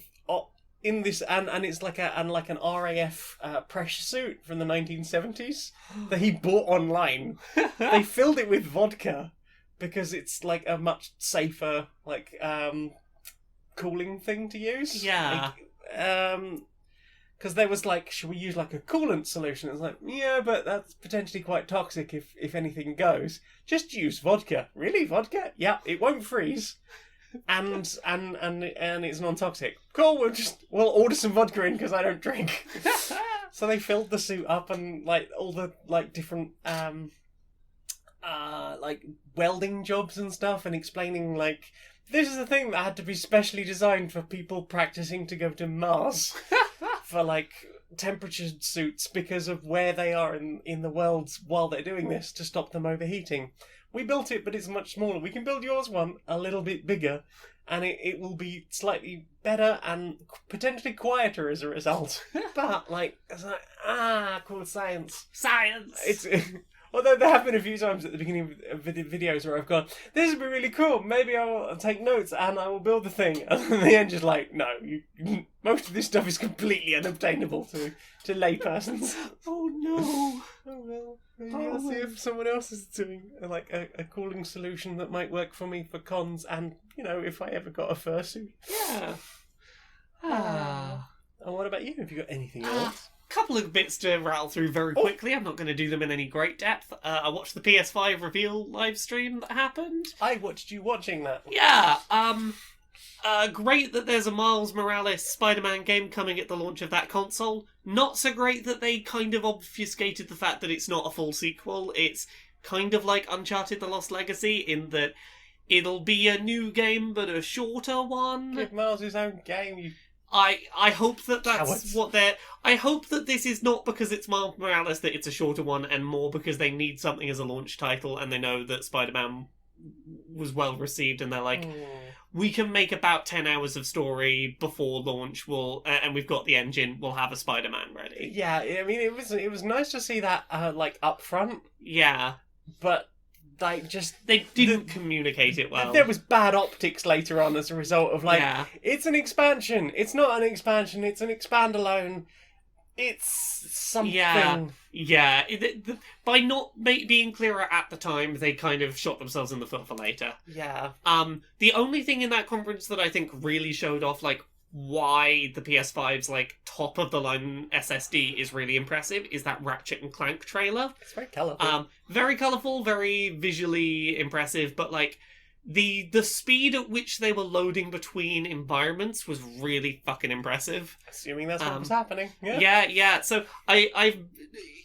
this, and it's like an RAF pressure suit from the 1970s that he bought online. They filled it with vodka because it's like a much safer like cooling thing to use. Yeah. Because there was like, should we use like a coolant solution? It's like, yeah, but that's potentially quite toxic if anything goes. Just use vodka. Really, vodka? Yeah, it won't freeze. And it's non-toxic. Cool. We'll order some vodka in because I don't drink. So they filled the suit up and like all the like different like welding jobs and stuff, and explaining like this is a thing that had to be specially designed for people practicing to go to Mars for like temperature suits because of where they are in the world while they're doing this to stop them overheating. We built it, but it's much smaller. We can build yours one a little bit bigger, and it will be slightly better and potentially quieter as a result. But, like, it's like, cool science. Science! It's although there have been a few times at the beginning of videos where I've gone, this would be really cool, maybe I will take notes and I will build the thing. And then the end just like, no, most of this stuff is completely unobtainable to laypersons. Oh no! Oh well, maybe I'll see if someone else is doing like a cooling solution that might work for me for cons, and you know, if I ever got a fursuit. Yeah. And what about you? Have you got anything else? Couple of bits to rattle through very quickly. I'm not going to do them in any great depth. I watched the PS5 Reveal live stream that happened. I watched you watching that. Yeah. Great that there's a Miles Morales Spider-Man game coming at the launch of that console. Not so great that they kind of obfuscated the fact that it's not a full sequel. It's kind of like Uncharted: The Lost Legacy in that it'll be a new game but a shorter one. Give Miles his own game, you... I hope that's Cowards. what they're... I hope that this is not because it's Miles Morales that it's a shorter one, and more because they need something as a launch title, and they know that Spider-Man was well received, and they're like, we can make about 10 hours of story before launch, and we've got the engine, we'll have a Spider-Man ready. Yeah, I mean, it was nice to see that, like, up front, Yeah. but, like, just... They didn't communicate it well. There was bad optics later on as a result of, like, Yeah. it's an expansion, it's not an expansion, it's an expand-alone, it's something... Yeah. By not being clearer at the time, they kind of shot themselves in the foot for later. Yeah. The only thing in that conference that I think really showed off, like, why the PS5's, like, top-of-the-line SSD is really impressive is that Ratchet and Clank trailer. It's very colourful. Very colourful, very visually impressive, but, like, the speed at which they were loading between environments was really fucking impressive. Assuming that's what was happening. Yeah. So I've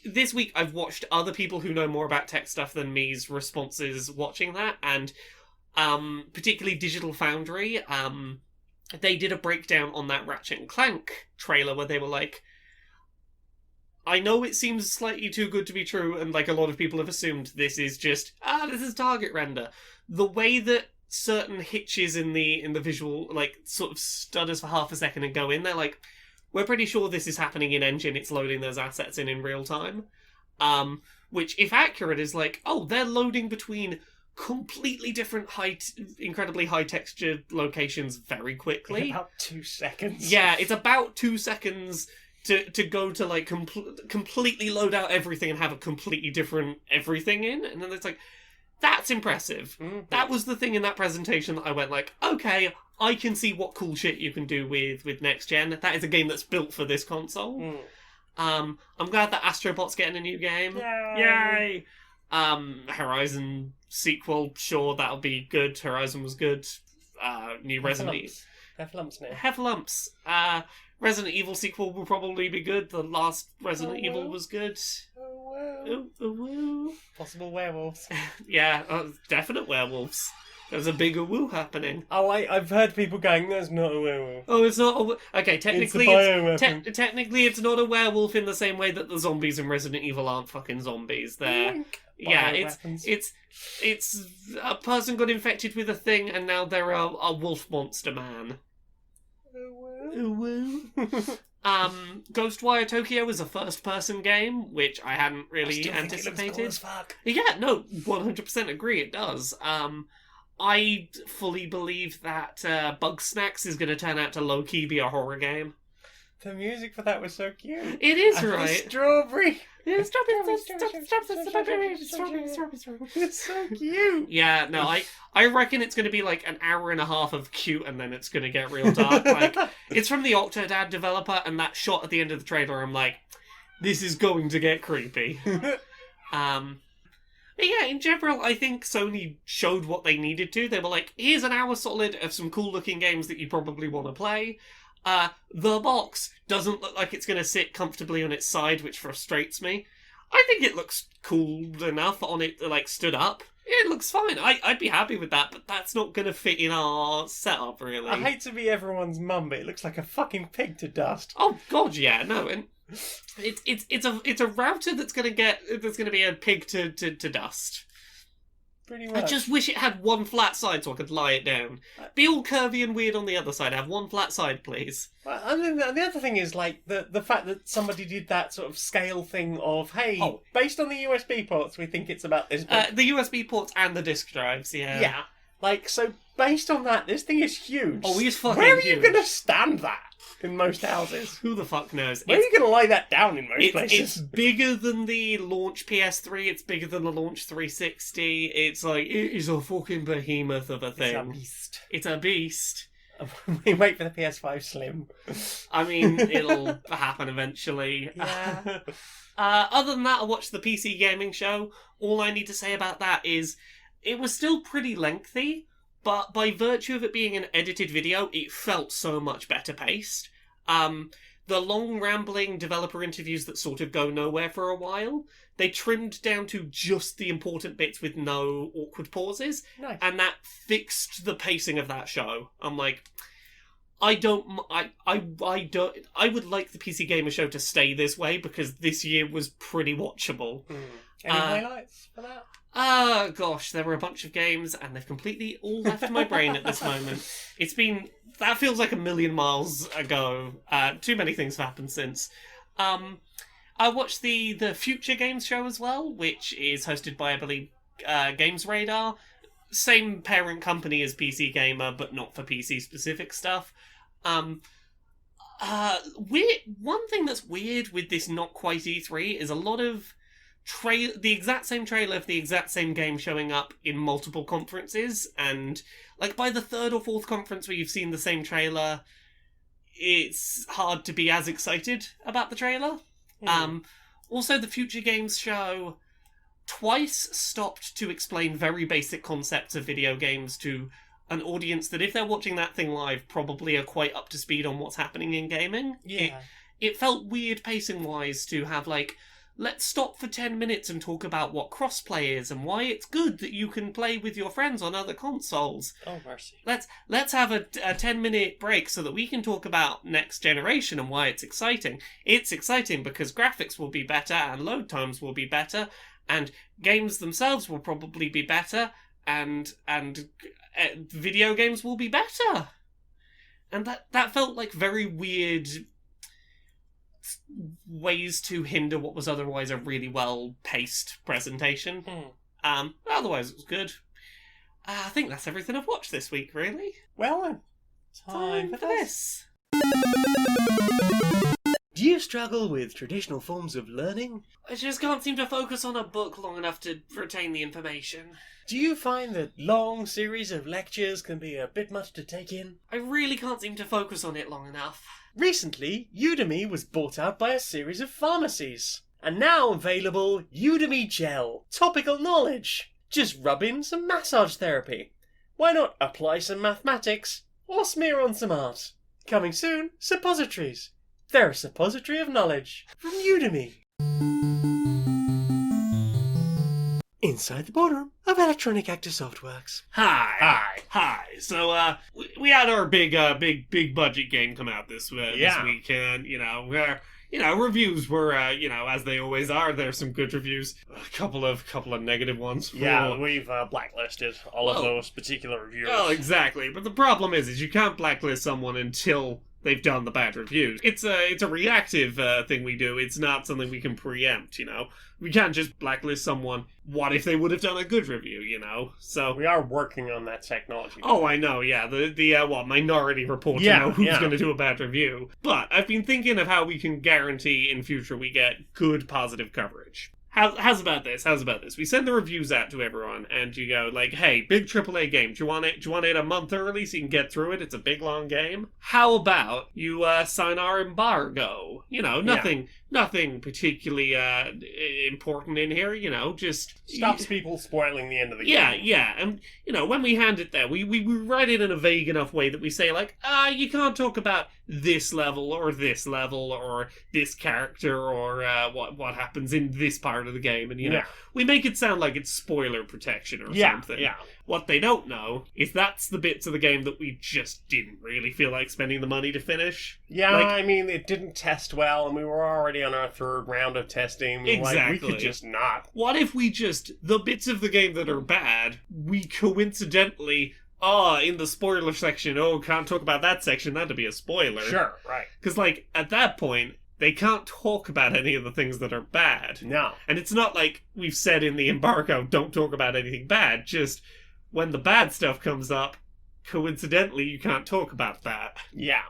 this week I've watched other people who know more about tech stuff than me's responses watching that, and particularly Digital Foundry. They did a breakdown on that Ratchet and Clank trailer where they were like, I know it seems slightly too good to be true, and like a lot of people have assumed this is just, this is target render. The way that certain hitches in the visual, like, sort of stutters for half a second and go in, they're like, we're pretty sure this is happening in engine, it's loading those assets in real time. Which, if accurate, is like, they're loading between completely different incredibly high texture locations very quickly. In about 2 seconds. Yeah, it's about 2 seconds to go to like completely load out everything and have a completely different everything in, and then it's like, that's impressive. Mm-hmm. That was the thing in that presentation that I went like, okay, I can see what cool shit you can do with next gen. That is a game that's built for this console. I'm glad that Astrobot's getting a new game. Yay! Horizon sequel, sure, that'll be good. Horizon was good. New Resident Evil. Heffalumps now. Heffalumps. Resident Evil sequel will probably be good. The last Resident Evil was good. Woo. Possible werewolves. Yeah, definite werewolves. There's a bigger woo happening. Oh, I've heard people going, "There's not a werewolf." Oh, it's not a... Okay, technically bioweapon. it's not a werewolf in the same way that the zombies in Resident Evil aren't fucking zombies. They're... Yeah, it's a person got infected with a thing and now they're a wolf monster man. Ghostwire Tokyo is a first-person game, which I hadn't really anticipated. Cool as fuck. Yeah, no, 100% agree, it does. I fully believe that Bugsnax is going to turn out to low-key be a horror game. The music for that was so cute. It is, right? Strawberry. Yeah, strawberry. It's so cute. Yeah, no, I reckon it's going to be like an hour and a half of cute and then it's going to get real dark. Like, it's from the Octodad developer, and that shot at the end of the trailer, I'm like, this is going to get creepy. But yeah, in general, I think Sony showed what they needed to. They were like, here's an hour solid of some cool-looking games that you probably want to play. The box doesn't look like it's going to sit comfortably on its side, which frustrates me. I think it looks cool enough on it, like, stood up. It looks fine. I'd be happy with that, but that's not going to fit in our setup, really. I hate to be everyone's mum, but it looks like a fucking pig to dust. Oh god, yeah, no, and it's a router that's going to be a pig to dust. Pretty much. I just wish it had one flat side so I could lie it down. Be all curvy and weird on the other side. Have one flat side, please. Well, and then the other thing is, like, the fact that somebody did that sort of scale thing of, hey, based on the USB ports, we think it's about this big. The USB ports and the disk drives, yeah. Yeah. Like, so based on that, this thing is huge. Oh, it's fucking Where are huge. you going to stand that in most houses? Who the fuck knows? Where are you going to lie that down in most places? It's bigger than the launch PS3, it's bigger than the launch 360, it's like, it is a fucking behemoth of a thing. It's a beast. It's a beast. We wait for the PS5 Slim. I mean, it'll happen eventually. Yeah. Other than that, I watched the PC gaming show. All I need to say about that is, it was still pretty lengthy, but by virtue of it being an edited video, it felt so much better paced. The long, rambling developer interviews that sort of go nowhere for a while, they trimmed down to just the important bits with no awkward pauses, Nice. and that fixed the pacing of that show. I'm like, I would like the PC Gamer Show to stay this way, because this year was pretty watchable. Any highlights for that? Gosh, there were a bunch of games, and they've completely all left my brain at this moment. That feels like a million miles ago. Too many things have happened since. I watched the Future Games show as well, which is hosted by, I believe, Games Radar. Same parent company as PC Gamer, but not for PC-specific stuff. One thing that's weird with this not quite E3 is a lot of the exact same trailer of the exact same game showing up in multiple conferences, and like by the third or fourth conference where you've seen the same trailer, it's hard to be as excited about the trailer. Also, the Future Games show twice stopped to explain very basic concepts of video games to an audience that, if they're watching that thing live, probably are quite up to speed on what's happening in gaming. Yeah. It felt weird pacing-wise to have, like, let's stop for 10 minutes and talk about what crossplay is and why it's good that you can play with your friends on other consoles. Oh, mercy. Let's have a 10-minute break so that we can talk about next generation and why it's exciting. It's exciting because graphics will be better and load times will be better and games themselves will probably be better and video games will be better. And that felt like very weird ways to hinder what was otherwise a really well-paced presentation. Otherwise, it was good. I think that's everything I've watched this week, really. Well then, time for this. Do you struggle with traditional forms of learning? I just can't seem to focus on a book long enough to retain the information. Do you find that long series of lectures can be a bit much to take in? I really can't seem to focus on it long enough. Recently, Udemy was bought out by a series of pharmacies. And now available, Udemy Gel. Topical knowledge. Just rub in some massage therapy. Why not apply some mathematics or smear on some art? Coming soon, suppositories. They're a suppository of knowledge from Udemy. Inside the boardroom of Electronic Actor Softworks. Hi. So, we had our big budget game come out this week, and where reviews were as they always are. There's some good reviews, a couple of negative ones. Yeah, we've blacklisted all of those particular reviews. Oh, exactly. But the problem is you can't blacklist someone until they've done the bad reviews. It's a reactive thing we do. It's not something we can preempt. We can't just blacklist someone. What if they would have done a good review? So we are working on that technology. Oh, I know. Yeah, the Minority Report to know who's going to do a bad review. But I've been thinking of how we can guarantee in future we get good positive coverage. How's about this? We send the reviews out to everyone, and you go like, "Hey, big AAA game. Do you want it a month early so you can get through it? It's a big long game. How about you sign our embargo? Nothing particularly important in here. Just stops people spoiling the end of the game. Yeah. And when we hand it there, we write it in a vague enough way that we say like, you can't talk about this level or this character or what happens in this part of the game, and we make it sound like it's spoiler protection or something. Yeah. What they don't know is that's the bits of the game that we just didn't really feel like spending the money to finish. Yeah, it didn't test well, and we were already on our third round of testing. Exactly. We could just not. What if the bits of the game that are bad, we coincidentally... in the spoiler section, can't talk about that section, that'd be a spoiler. Sure, right. Because, at that point, they can't talk about any of the things that are bad. No. And it's not like we've said in the embargo, don't talk about anything bad, just when the bad stuff comes up, coincidentally, you can't talk about that. Yeah.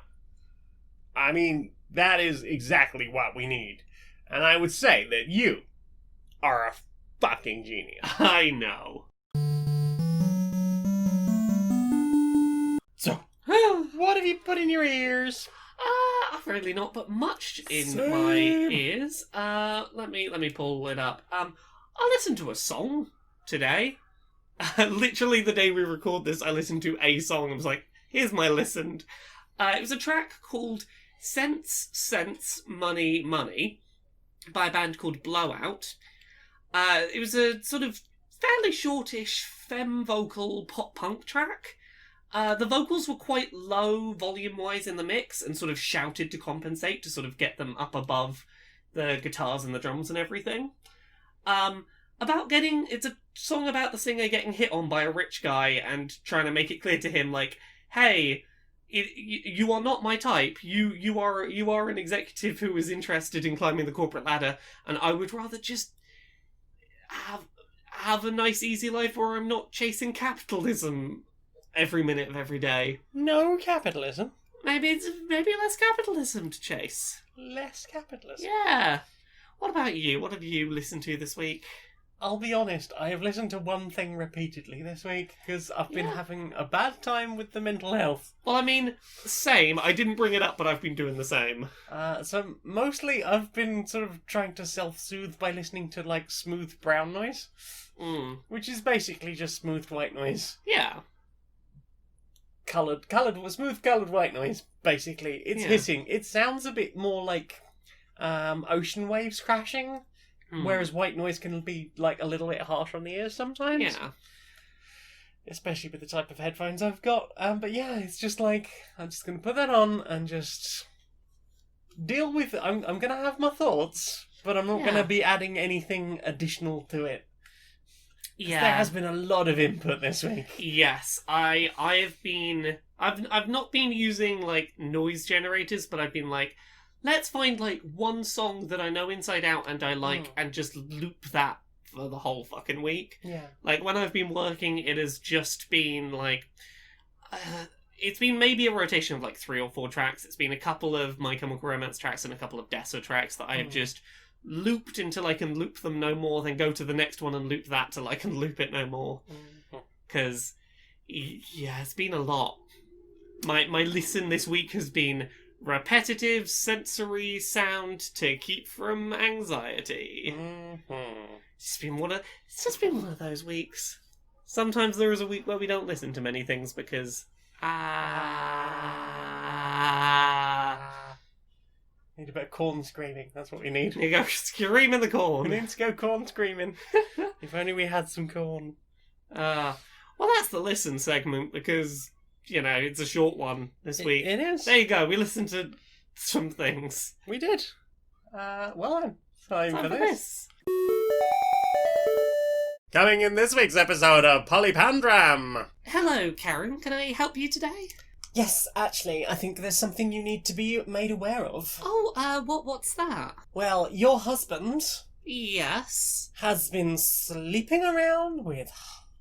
That is exactly what we need. And I would say that you are a fucking genius. I know. So, what have you put in your ears? I've really not put much in my ears. Let me pull it up. I listened to a song today. Literally the day we record this, I listened to a song and was like, here's my listened. It was a track called Sense, Money, Money by a band called Blowout. It was a sort of fairly shortish femme vocal pop punk track. The vocals were quite low volume-wise in the mix and sort of shouted to compensate to sort of get them up above the guitars and the drums and everything. It's a song about the singer getting hit on by a rich guy and trying to make it clear to him, like, hey, you are not my type. You are an executive who is interested in climbing the corporate ladder, and I would rather just have a nice, easy life where I'm not chasing capitalism every minute of every day. No capitalism. Maybe less capitalism to chase. Less capitalism. Yeah. What about you? What have you listened to this week? I'll be honest, I have listened to one thing repeatedly this week because I've been having a bad time with the mental health. Well, same. I didn't bring it up, but I've been doing the same. So mostly I've been sort of trying to self-soothe by listening to, smooth brown noise. Which is basically just smooth white noise. Yeah. Smooth coloured white noise, basically. It's hissing. It sounds a bit more like ocean waves crashing. Whereas white noise can be a little bit harsh on the ears sometimes. Yeah. Especially with the type of headphones I've got. But yeah, it's just I'm just going to put that on and just deal with it. I'm going to have my thoughts, but I'm not going to be adding anything additional to it. Yeah. There has been a lot of input this week. Yes, I've not been using noise generators, but I've been let's find one song that I know inside out and I like and just loop that for the whole fucking week. Yeah. When I've been working, it has just been it's been maybe a rotation of 3 or 4 tracks. It's been a couple of My Chemical Romance tracks and a couple of Dessa tracks that I have just looped until I can loop them no more, then go to the next one and loop that till I can loop it no more. Because, it's been a lot. My listen this week has been repetitive sensory sound to keep from anxiety. It's just been one of those weeks. Sometimes there is a week where we don't listen to many things because Need a bit of corn screaming. That's what we need. you go screaming the We corn. need to go corn screaming. If only we had some corn. Well, that's the listen segment because it's a short one this week. It is. There you go. We listened to some things. We did. Well then, time for this. Coming in this week's episode of Polypandram. Hello, Karen. Can I help you today? Yes, actually, I think there's something you need to be made aware of. Oh, what's that? Well, your husband Yes. has been sleeping around with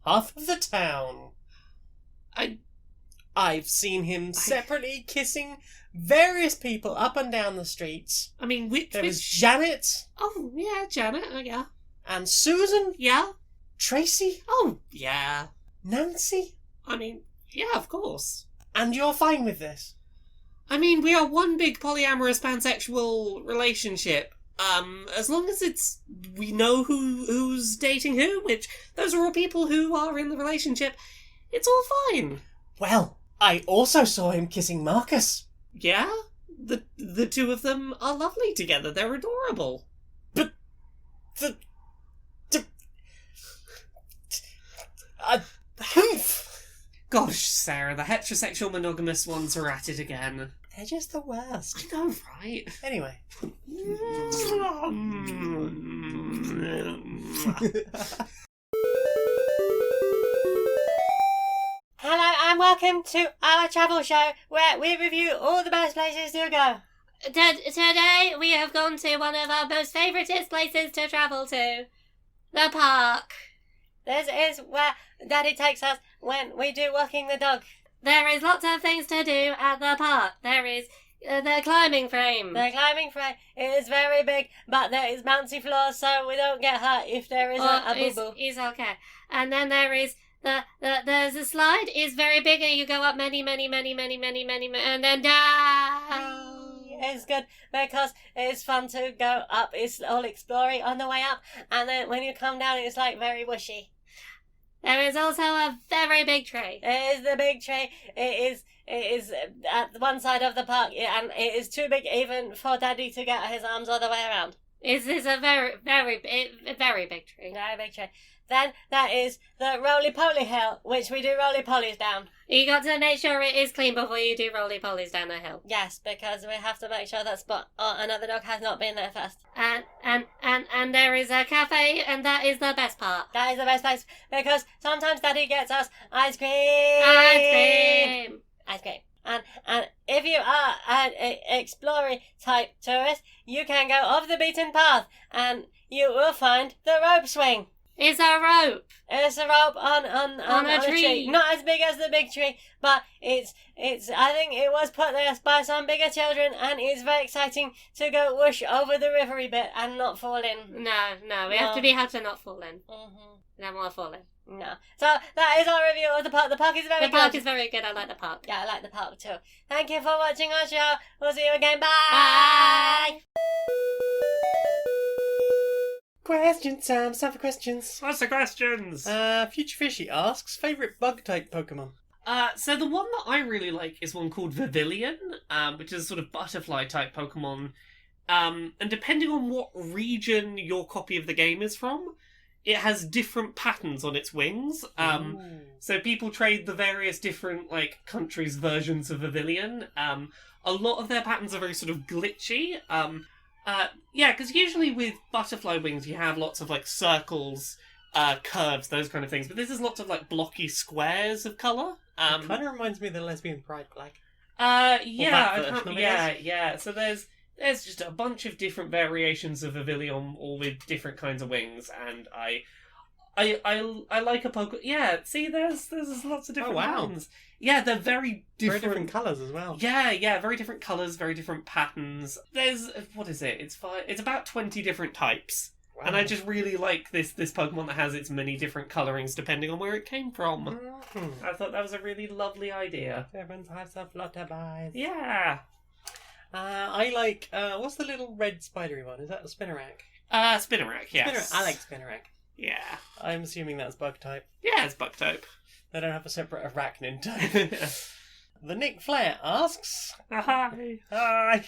half of the town. I've seen him separately kissing various people up and down the streets. I mean, which... There was Janet Oh, yeah, Janet. Oh, yeah. and Susan, Yeah? Tracy, Oh, yeah. Nancy, I mean, yeah, of course. and you're fine with this. I mean, we are one big polyamorous pansexual relationship. As long as we know who's dating who, which those are all people who are in the relationship, it's all fine. Well, I also saw him kissing Marcus. Yeah? The two of them are lovely together. They're adorable. Gosh, Sarah, the heterosexual monogamous ones are at it again. They're just the worst. I know, right? Anyway. Hello and welcome to our travel show where we review all the best places to go. Today we have gone to one of our most favouriteest places to travel to. The park. This is where Daddy takes us when we do walking the dog. There is lots of things to do at the park. There is the climbing frame. The climbing frame is very big, but there is bouncy floors so we don't get hurt if there isn't a boo-boo. Is okay. And then there is there's a slide is very big and you go up many, and then down. It's good because it's fun to go up. It's all exploring on the way up, and then when you come down, it's like very wishy. There is also a very big tree. It is the big tree. It is at one side of the park, and it is too big even for Daddy to get his arms all the way around. It's a very big tree. Very big tree. Then that is the roly-poly hill, which we do roly-polies down. You got to make sure it is clean before you do roly-polies down the hill. Yes, because we have to make sure that Spot or another dog has not been there first. And there is a cafe, and that is the best part. That is the best place, because sometimes Daddy gets us ice cream. Ice cream. Ice cream. And if you are an exploring type tourist, you can go off the beaten path, and you will find the rope swing. It's a rope. It's a rope on a tree. Not as big as the big tree, but it's I think it was put there by some bigger children, and it's very exciting to go whoosh over the rivery bit and not fall in. No, we have to be how to not fall in. No more falling. No. So that is our review of the park. The park is very good. The park is very good. I like the park. Yeah, I like the park too. Thank you for watching our show. We'll see you again. Bye. Question time for questions. What's the questions? Future Fishy asks, favourite bug type Pokemon? So the one that I really like is one called Vivillon, which is a sort of butterfly type Pokemon. And depending on what region your copy of the game is from, it has different patterns on its wings. So people trade the various different countries' versions of Vivillon. A lot of their patterns are very sort of glitchy. Because usually with butterfly wings you have lots of circles, curves, those kind of things. But this is lots of blocky squares of colour. Kind of reminds me of the Lesbian Pride flag. Yeah. So there's just a bunch of different variations of Vivillon, all with different kinds of wings, and I like a Pokemon. Yeah, see, there's lots of different patterns. Yeah, they're very different. Very different colours as well. Yeah, very different colours, very different patterns. There's, what is it? It's about 20 different types. Wow. And I just really like this Pokemon that has its many different colourings depending on where it came from. Mm-hmm. I thought that was a really lovely idea. Different types of flutterbys. Yeah. I like, what's the little red spidery one? Is that the Spinnerack? Spinnerack, yes. I like Spinnerack. Yeah. I'm assuming that's bug type. Yeah, it's bug type. They don't have a separate arachnid type. The Nick Flair asks, Hi.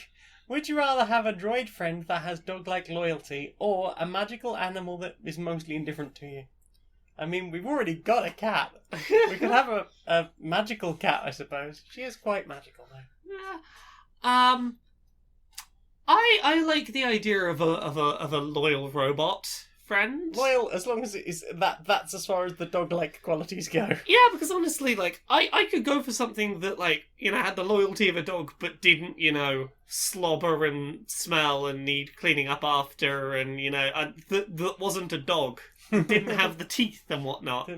Would you rather have a droid friend that has dog-like loyalty or a magical animal that is mostly indifferent to you? I mean, we've already got a cat. We could have a magical cat, I suppose. She is quite magical, though. I like the idea of a loyal robot friend. Loyal, as long as it is that's as far as the dog-like qualities go. Yeah, because honestly, like, I could go for something that, like, you know, had the loyalty of a dog, but didn't, you know, slobber and smell and need cleaning up after, and, you know, that wasn't a dog. Didn't have the teeth and whatnot.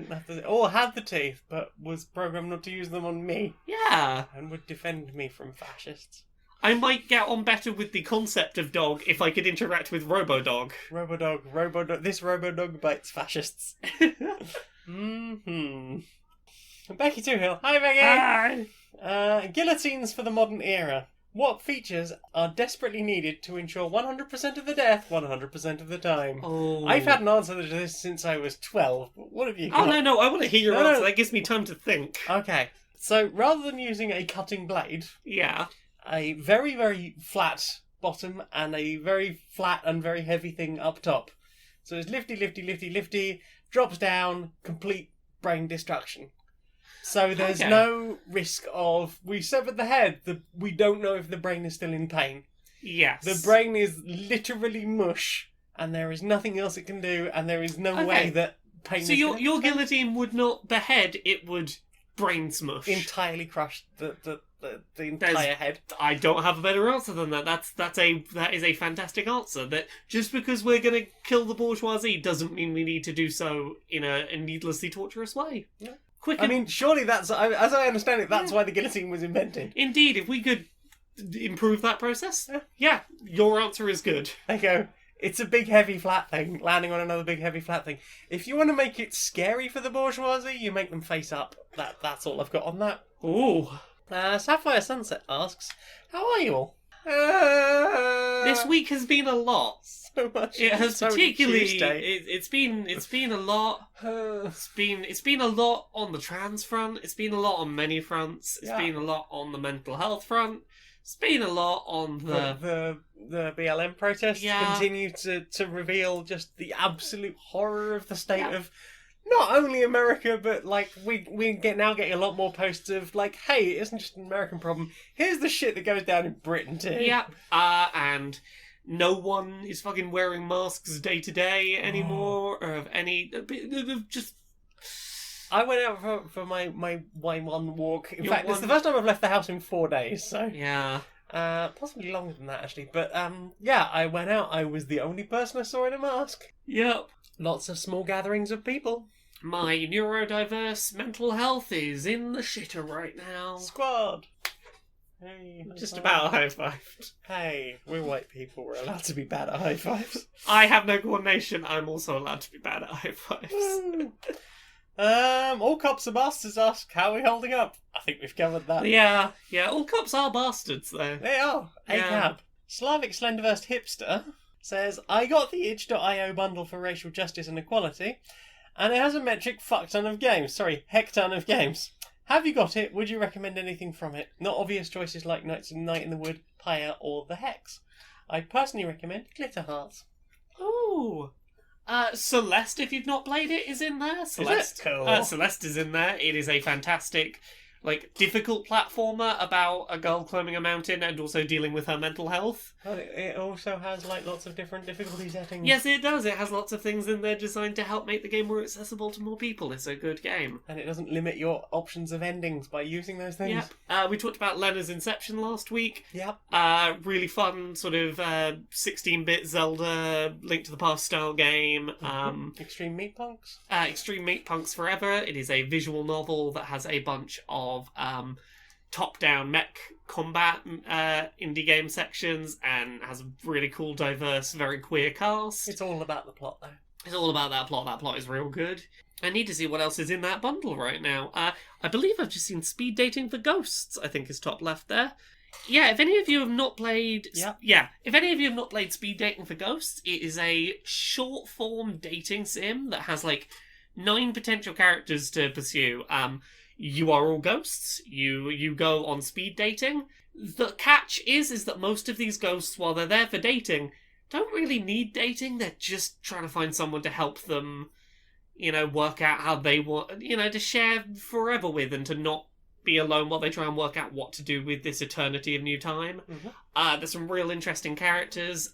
Or had the teeth, but was programmed not to use them on me. Yeah. And would defend me from fascists. I might get on better with the concept of dog if I could interact with Robodog. Robodog. This Robodog bites fascists. Mm-hmm. Becky Toohill. Hi, Becky! Hi! Guillotines for the modern era. What features are desperately needed to ensure 100% of the death 100% of the time? Oh. I've had an answer to this since I was 12. What have you got? Oh, no, I want to hear your answer. That gives me time to think. Okay. So, rather than using a cutting blade... Yeah. A very, very flat bottom and a very flat and very heavy thing up top. So it's lifty, drops down, complete brain destruction. So there's no risk of, we severed the head, we don't know if the brain is still in pain. Yes. The brain is literally mush, and there is nothing else it can do, and there is no way that pain So your guillotine would not behead, it would brain smush. Entirely crush the entire head. I don't have a better answer than that. That is a fantastic answer. That just because we're going to kill the bourgeoisie doesn't mean we need to do so in a needlessly torturous way. Yeah. Quicken. I mean, surely that's, as I understand it, that's why the guillotine was invented. Indeed, if we could improve that process, yeah, your answer is good. There you go. It's a big heavy flat thing, landing on another big heavy flat thing. If you want to make it scary for the bourgeoisie, you make them face up. That's all I've got on that. Ooh. Sapphire Sunset asks, how are you all? This week has been a lot. So much. It has so particularly. Tuesday. It's been a lot. It's been a lot on the trans front. It's been a lot on many fronts. It's been a lot on the mental health front. It's been a lot on the BLM protests continue to reveal just the absolute horror of the state of not only America, but like we now getting a lot more posts of like, hey, it isn't just an American problem. Here's the shit that goes down in Britain too. Yeah, and no one is fucking wearing masks day to day anymore, or of any just. I went out for my Y1 walk. In fact, it's the first time I've left the house in 4 days, so... Yeah. Possibly longer than that, actually. But, yeah, I went out. I was the only person I saw in a mask. Yep. Lots of small gatherings of people. My neurodiverse mental health is in the shitter right now. Squad! Hey, just about high-fived. Hey, we're white people. We're allowed to be bad at high-fives. I have no coordination. I'm also allowed to be bad at high-fives. All cops are bastards ask, how are we holding up? I think we've covered that. Yeah, all cops are bastards, though. They are. ACAB. Slavic Slenderverse Hipster says, I got the itch.io bundle for racial justice and equality, and it has a metric fuck-ton of games. Sorry, heck-ton of games. Have you got it? Would you recommend anything from it? Not obvious choices like Night in the Wood, Pyre, or The Hex. I personally recommend Glitter Hearts. Ooh. Celeste, if you've not played it, is in there. Celeste, cool. Celeste is in there. It is a fantastic, difficult platformer about a girl climbing a mountain and also dealing with her mental health. Oh, it also has lots of different difficulty settings. Yes, it does. It has lots of things in there designed to help make the game more accessible to more people. It's a good game. And it doesn't limit your options of endings by using those things. Yep. We talked about Lena's Inception last week. Yep. Really fun sort of 16-bit Zelda Link to the Past style game. Extreme Meat Punks. Extreme Meat Punks Forever. It is a visual novel that has a bunch of top-down mech combat indie game sections and has a really cool, diverse, very queer cast. It's all about the plot, though. It's all about that plot. That plot is real good. I need to see what else is in that bundle right now. I believe I've just seen Speed Dating for Ghosts, I think is top left there. Yeah, if any of you have not played... Yep. Yeah, if any of you have not played Speed Dating for Ghosts, it is a short-form dating sim that has, 9 potential characters to pursue. You are all ghosts. You go on speed dating. The catch is that most of these ghosts, while they're there for dating, don't really need dating. They're just trying to find someone to help them, work out how they want, to share forever with and to not be alone while they try and work out what to do with this eternity of new time. Mm-hmm. There's some real interesting characters.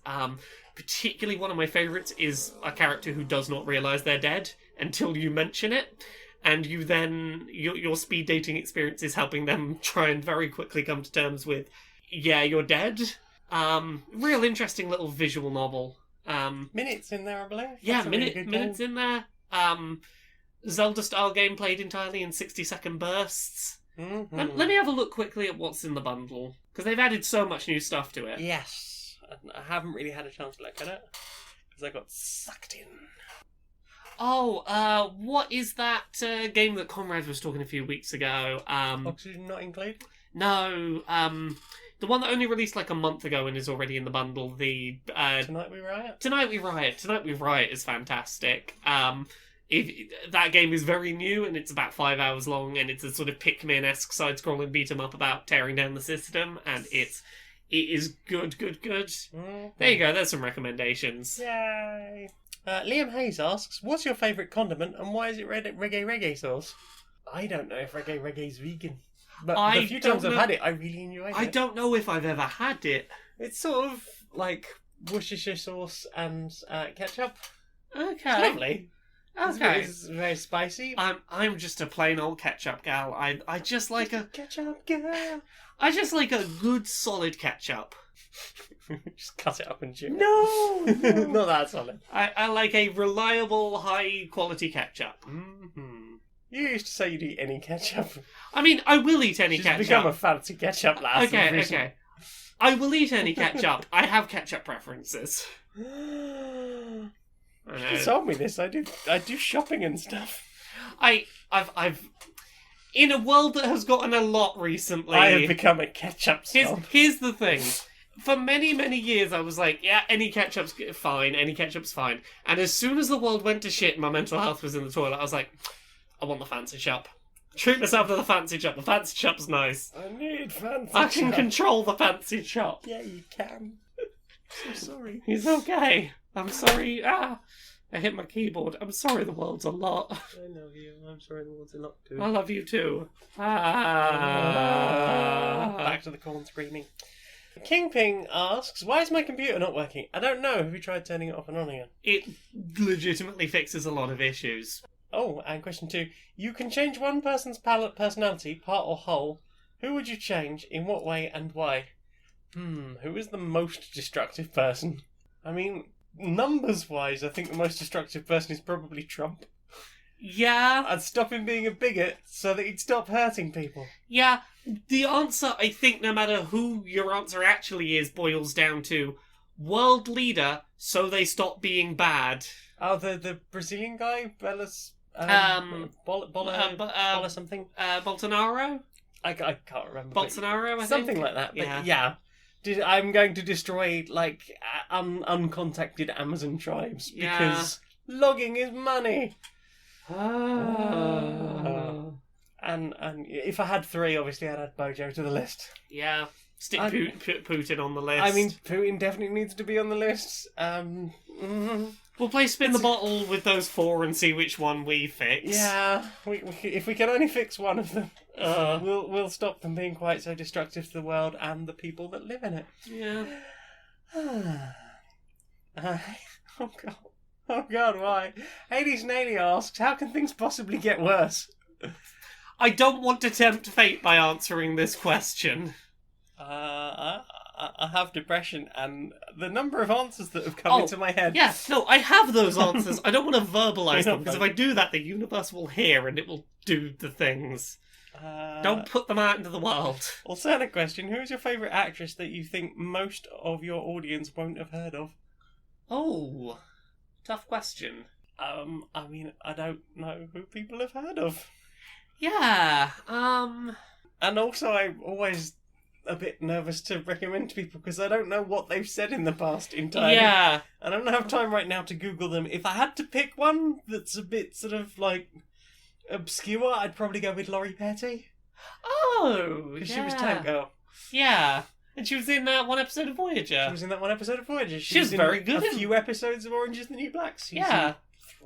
Particularly one of my favourites is a character who does not realise they're dead until you mention it. And you then, your speed dating experience is helping them try and very quickly come to terms with, yeah, you're dead. Real interesting little visual novel. Minutes in there, I believe. Yeah, That's a really good minutes game. in there. Zelda-style game played entirely in 60-second bursts. Mm-hmm. Let me have a look quickly at what's in the bundle, because they've added so much new stuff to it. Yes. I haven't really had a chance to look at it, because I got sucked in. Oh, what is that game that Conrad was talking a few weeks ago? Oxygen not included? No, the one that only released a month ago and is already in the bundle. The Tonight We Riot? Tonight We Riot. Tonight We Riot is fantastic. That game is very new and it's about 5 hours long and it's a sort of Pikmin-esque side-scrolling beat-em-up about tearing down the system and it is good. Mm-hmm. There you go. There's some recommendations. Yay! Liam Hayes asks, what's your favourite condiment and why is it reggae sauce? I don't know if reggae's vegan. But the few times I've had it, I really enjoyed it. I don't know if I've ever had it. It's sort of like Worcestershire sauce and ketchup. Okay. It's lovely. Okay. It's very spicy. I'm just a plain old ketchup gal. I just like a ketchup girl. I just like a good solid ketchup. Just cut it up and chew it. No, Not that solid. I like a reliable, high quality ketchup. Mm-hmm. You used to say you'd eat any ketchup. I mean, I will eat any She's ketchup. become a fancy ketchup lass. Okay. I will eat any ketchup. I have ketchup preferences. You I know. told me this. I do shopping and stuff. I've in a world that has gotten a lot recently. I have become a ketchup snob. Here's the thing. For many, many years, I was like, yeah, any ketchup's fine, any ketchup's fine. And as soon as the world went to shit and my mental health was in the toilet, I was like, I want the fancy shop. Treat myself to the fancy shop. The fancy shop's nice. I need fancy I can shop. control the fancy shop. Yeah, you can. I'm so sorry. He's okay. I'm sorry. I hit my keyboard. I'm sorry the world's a lot. I love you. I'm sorry the world's a lot too. I love you too. Back to the corn screaming. Kingping asks, why is my computer not working? I don't know. Have you tried turning it off and on again? It legitimately fixes a lot of issues. Oh, and question 2. You can change one person's personality, part or whole. Who would you change, in what way, and why? Who is the most destructive person? I mean, numbers-wise, I think the most destructive person is probably Trump. Yeah. I'd stop him being a bigot so that he'd stop hurting people. Yeah. The answer, I think, no matter who your answer actually is, boils down to world leader so they stop being bad. Oh, the Brazilian guy? Bola something? Bolsonaro? I can't remember. Bolsonaro, I think? Something like that, but yeah. I'm going to destroy, uncontacted Amazon tribes because logging is money. And if I had 3, obviously I'd add Bojo to the list. Yeah. Stick Putin on the list. I mean, Putin definitely needs to be on the list. We'll play Spin the Bottle with those 4 and see which one we fix. Yeah, if we can only fix one of them, we'll stop them being quite so destructive to the world and the people that live in it. Yeah. Oh God, why? Hades Naley asks, how can things possibly get worse? I don't want to tempt fate by answering this question. I have depression, and the number of answers that have come into my head. Yeah, no, I have those answers. I don't want to verbalise them, because if I do that, the universe will hear and it will do the things. Don't put them out into the world. Alternate question, who is your favourite actress that you think most of your audience won't have heard of? Oh, tough question. I mean, I don't know who people have heard of. Yeah, And also, I always a bit nervous to recommend to people because I don't know what they've said in the past entirely. Yeah. I don't have time right now to Google them. If I had to pick one that's a bit sort of like obscure, I'd probably go with Laurie Petty. Oh, Because yeah. she was Tank Girl. Yeah. And she was in that one episode of Voyager. She was in that one episode of Voyager. She was in very good a in- few episodes of Orange is the New Black. Season Yeah.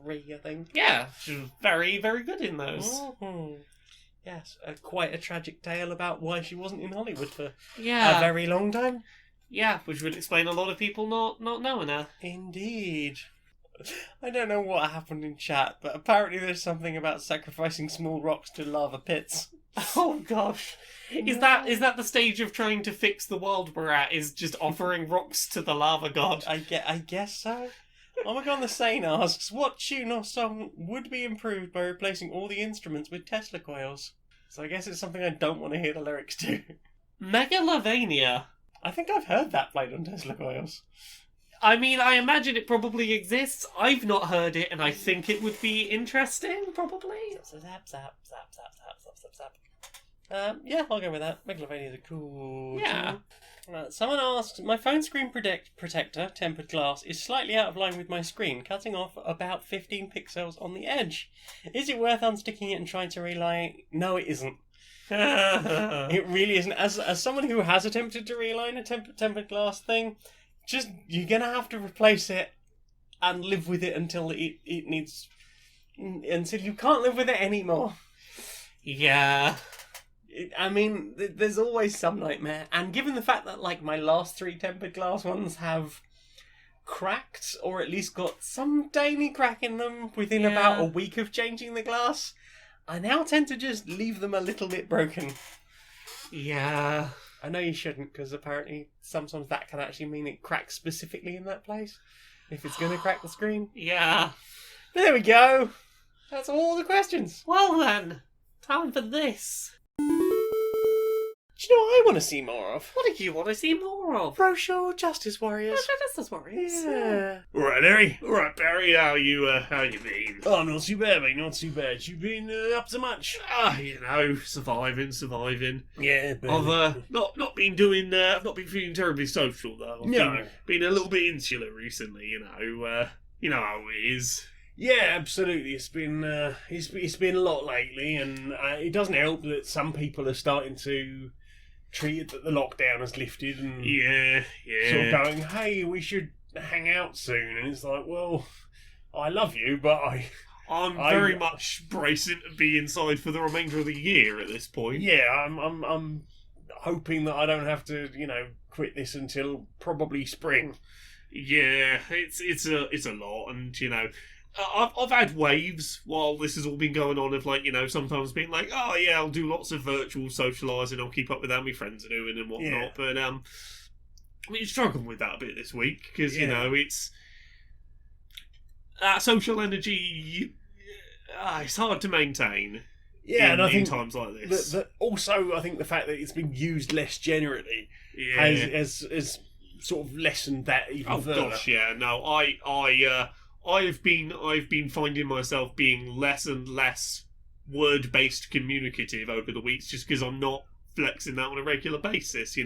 3, I think. Yeah, she was very, very good in those. Mhm. Yes, quite a tragic tale about why she wasn't in Hollywood for Yeah. a very long time. Yeah, which would explain a lot of people not knowing her. Indeed. I don't know what happened in chat, but apparently there's something about sacrificing small rocks to lava pits. Oh gosh. Is that the stage of trying to fix the world we're at, is just offering rocks to the lava god? I guess so. Oh my god, the Sane asks, what tune or song would be improved by replacing all the instruments with Tesla coils? So I guess it's something I don't want to hear the lyrics to. Megalovania. I think I've heard that played on Tesla coils. I mean, I imagine it probably exists. I've not heard it, and I think it would be interesting, probably. Zap, zap, zap, zap, zap, zap, zap, zap. Yeah, I'll go with that. Megalovania's a cool Yeah. tune. Someone asked, my phone screen protector, tempered glass, is slightly out of line with my screen, cutting off about 15 pixels on the edge. Is it worth unsticking it and trying to realign? No, it isn't. It really isn't. As someone who has attempted to realign a tempered glass thing, just you're gonna have to replace it and live with it until it needs, until you can't live with it anymore. Yeah. I mean, there's always some nightmare, and given the fact that like my last 3 tempered glass ones have cracked, or at least got some tiny crack in them within about a week of changing the glass, I now tend to just leave them a little bit broken. Yeah. I know you shouldn't, because apparently sometimes that can actually mean it cracks specifically in that place, if it's going to crack the screen. Yeah. There we go! That's all the questions. Well then, time for this. Do you know what I want to see more of? What do you want to see more of? Social Justice Warriors. Justice Warriors. Yeah. All right, Harry. All right, Barry. How you been? Oh, not too bad, mate. Not too bad. You been up to much? Surviving. Yeah, I've not been doing. I've not been feeling terribly social though. I've No. been a little bit insular recently. You know how it is. Yeah, absolutely. It's been it's been a lot lately, and it doesn't help that some people are starting to treat it that the lockdown has lifted and Yeah. sort of going, "Hey, we should hang out soon," and it's like, well, I love you, but I'm I- very much bracing to be inside for the remainder of the year at this point. yeah, I'm hoping that I don't have to, quit this until probably spring. Yeah, it's a lot, and I've had waves while this has all been going on of sometimes being like, oh yeah, I'll do lots of virtual socialising, I'll keep up with how my friends are doing and whatnot. Yeah. But I've been struggling with that a bit this week because it's that social energy. It's hard to maintain. Yeah, and I think times like this. also I think the fact that it's been used less generally Yeah. has sort of lessened that even Oh further. gosh, yeah. No, I've been finding myself being less and less word-based communicative over the weeks, just because I'm not flexing that on a regular basis.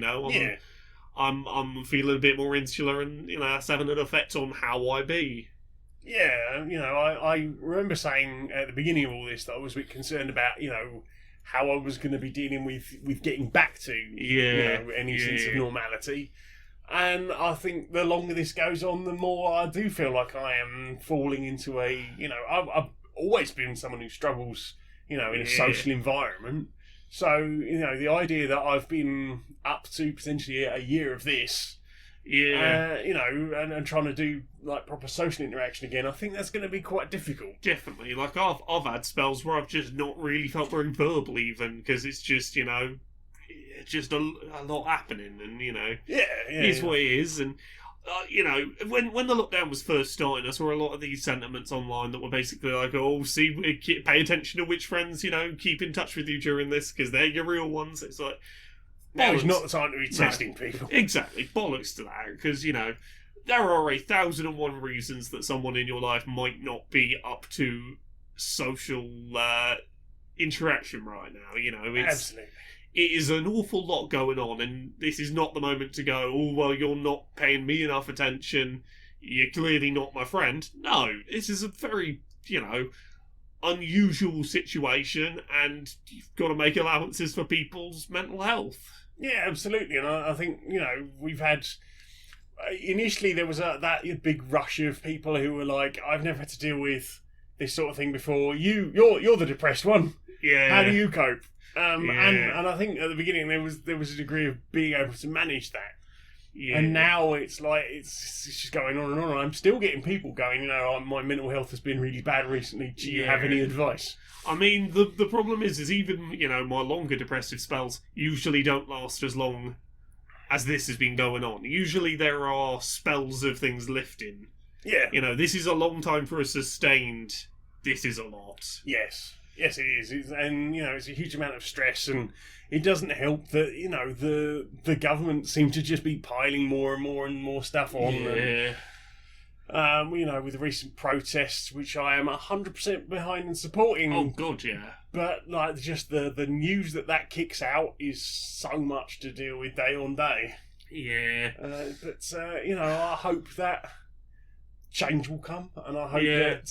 I'm feeling a bit more insular, and that's having an effect on how I be. Yeah, I remember saying at the beginning of all this that I was a bit concerned about, how I was going to be dealing with getting back to, any sense of normality. And I think the longer this goes on, the more I do feel like I am falling into I've always been someone who struggles, in a social environment. So, the idea that I've been up to potentially a year of this, and trying to do like proper social interaction again, I think that's going to be quite difficult. Definitely. Like I've had spells where I've just not really felt very verbal even, because it's just just a lot happening, and is what it is. And when the lockdown was first starting, I saw a lot of these sentiments online that were basically like, oh, pay attention to which friends keep in touch with you during this, because they're your real ones. It's like, Now's bollocks. not the time to be testing people. Exactly, bollocks to that, because there are 1,001 reasons that someone in your life might not be up to social interaction right now. Absolutely. it is an awful lot going on, and this is not the moment to go, oh, well, you're not paying me enough attention, you're clearly not my friend. No, this is a very, unusual situation, and you've got to make allowances for people's mental health. Yeah, absolutely. And I think, we've had... Initially, there was that big rush of people who were like, I've never had to deal with this sort of thing before. You're the depressed one. Yeah. How do you cope? And I think at the beginning there was a degree of being able to manage that. Yeah. And now it's like it's just going on and on. And I'm still getting people going, my mental health has been really bad recently. Do you have any advice? I mean, the problem is even, my longer depressive spells usually don't last as long as this has been going on. Usually there are spells of things lifting. Yeah. This is a long time for a sustained, this is a lot. Yes, it is. It's a huge amount of stress, and it doesn't help that, the government seem to just be piling more and more and more stuff on. Yeah. And, with the recent protests, which I am 100% behind and supporting. Oh, God, yeah. But, just the news that kicks out is so much to deal with day on day. Yeah. I hope that change will come, and I hope that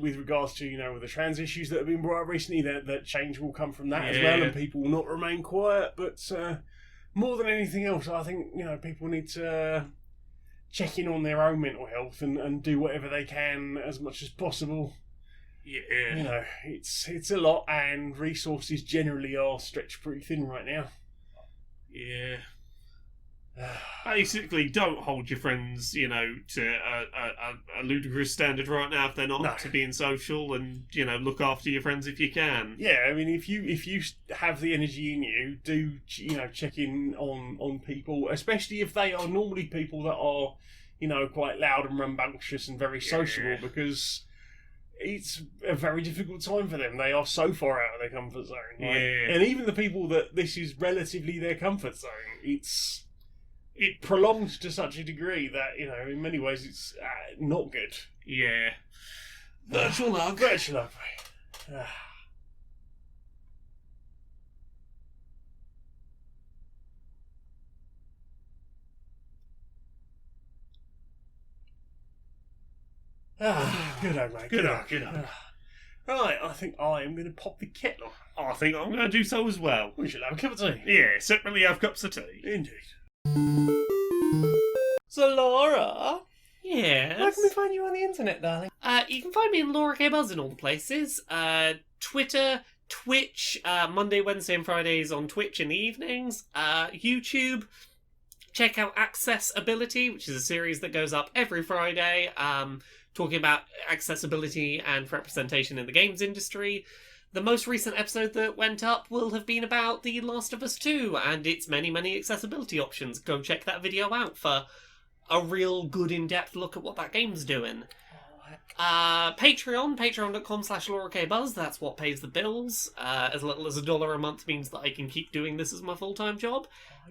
with regards to with the trans issues that have been brought up recently, that change will come from that as well, and people will not remain quiet. But more than anything else, I think people need to check in on their own mental health and do whatever they can as much as possible. Yeah, it's a lot, and resources generally are stretched pretty thin right now. Yeah. Basically, don't hold your friends, to a ludicrous standard right now if they're not to being social, and look after your friends if you can. Yeah, I mean, if you have the energy in you, do check in on people, especially if they are normally people that are quite loud and rambunctious and very sociable, because it's a very difficult time for them. They are so far out of their comfort zone. And even the people that this is relatively their comfort zone, it prolongs to such a degree that, in many ways it's not good. Yeah. Virtual hug. Virtual hug, mate. Good hug, mate. Good hug. Right, I think I am going to pop the kettle on. I think I'm going to do so as well. We should have a cup of tea. Yeah, separately have cups of tea. Indeed. So, Laura, Yes. where can we find you on the internet, darling? You can find me in Laura K. Buzz in all the places. Twitter, Twitch, Monday, Wednesday and Fridays on Twitch in the evenings. YouTube. Check out Accessibility, which is a series that goes up every Friday, talking about accessibility and representation in the games industry. The most recent episode that went up will have been about The Last of Us 2 and its many, many accessibility options. Go check that video out for a real good in-depth look at what that game's doing. patreon.com/LauraKBuzz, that's what pays the bills. As little as $1 a month means that I can keep doing this as my full-time job,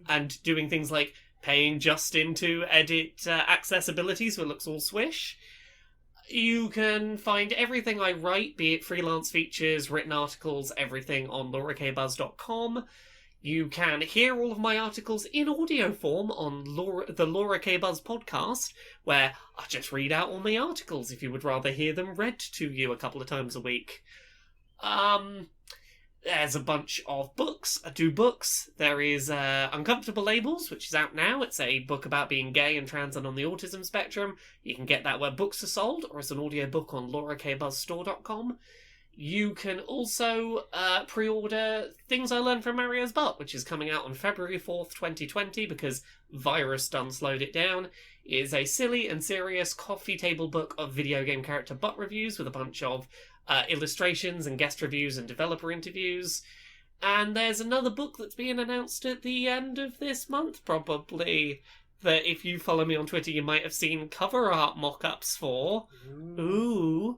and doing things like paying Justin to edit accessibility so it looks all swish. You can find everything I write, be it freelance features, written articles, everything on laurakbuzz.com. You can hear all of my articles in audio form on the Laura K. Buzz podcast, where I just read out all my articles if you would rather hear them read to you a couple of times a week. There's a bunch of books. I do books. There is Uncomfortable Labels, which is out now. It's a book about being gay and trans and on the autism spectrum. You can get that where books are sold, or as an audiobook on laurakbuzzstore.com. You can also pre-order Things I Learned from Mario's Butt, which is coming out on February 4th, 2020, because virus done slowed it down. It is a silly and serious coffee table book of video game character butt reviews with a bunch of illustrations and guest reviews and developer interviews. And there's another book that's being announced at the end of this month, probably, that if you follow me on Twitter you might have seen cover art mock-ups for. Ooh.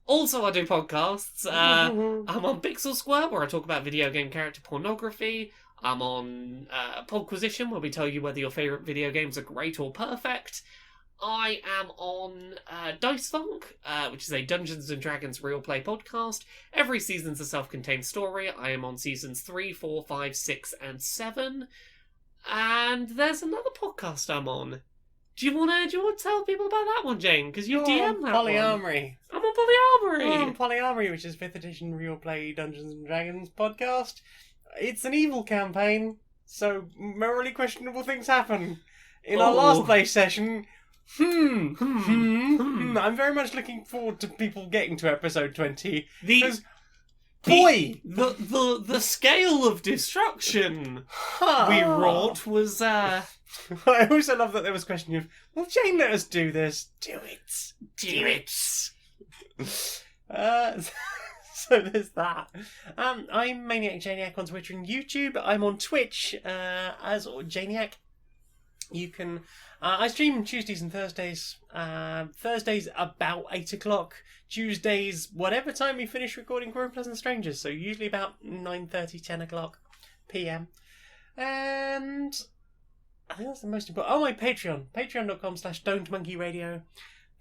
Also, I do podcasts. I'm on Pixel Square, where I talk about video game character pornography. I'm on Podquisition, where we tell you whether your favourite video games are great or perfect. I am on Dice Funk, which is a Dungeons & Dragons real play podcast. Every season's a self-contained story. I am on seasons 3, 4, 5, 6, and 7. And there's another podcast I'm on. Do you want to tell people about that one, Jane? Because you DM that Polyamory. one. I'm on Polyamory. I'm on Polyamory, which is 5th edition real play Dungeons and Dragons podcast. It's an evil campaign, so morally questionable things happen. In our last play session, I'm very much looking forward to people getting to episode 20. Because, boy! The scale of destruction we wrought was, I also love that there was a question of, will Jane let us do this? Do it. Do it. So there's that. I'm Maniac Janiac on Twitter and YouTube. I'm on Twitch as Janiac. You can... I stream Tuesdays and Thursdays. Thursdays about 8 o'clock. Tuesdays, whatever time we finish recording Queer and Pleasant Strangers. So usually about 9:30, 10 o'clock PM. And... I think that's the most important. Oh, my Patreon. Patreon.com/Don'tMonkeyRadio.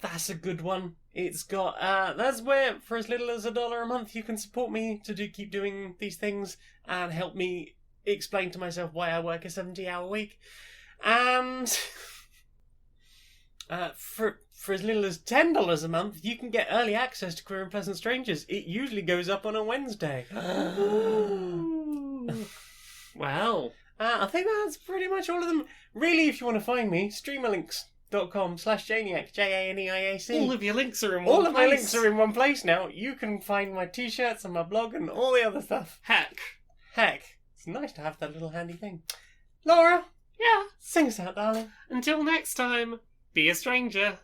That's a good one. It's got... that's where, for as little as $1 a month, you can support me to keep doing these things and help me explain to myself why I work a 70-hour week. And... for as little as $10 a month, you can get early access to Queer and Pleasant Strangers. It usually goes up on a Wednesday. Wow. I think that's pretty much all of them. Really, if you want to find me, streamerlinks.com/Janiac, Janiac. All of your links are in one place. All of my links are in one place now. You can find my t-shirts and my blog and all the other stuff. Heck. It's nice to have that little handy thing. Laura? Yeah? Sing us out, darling. Until next time, be a stranger.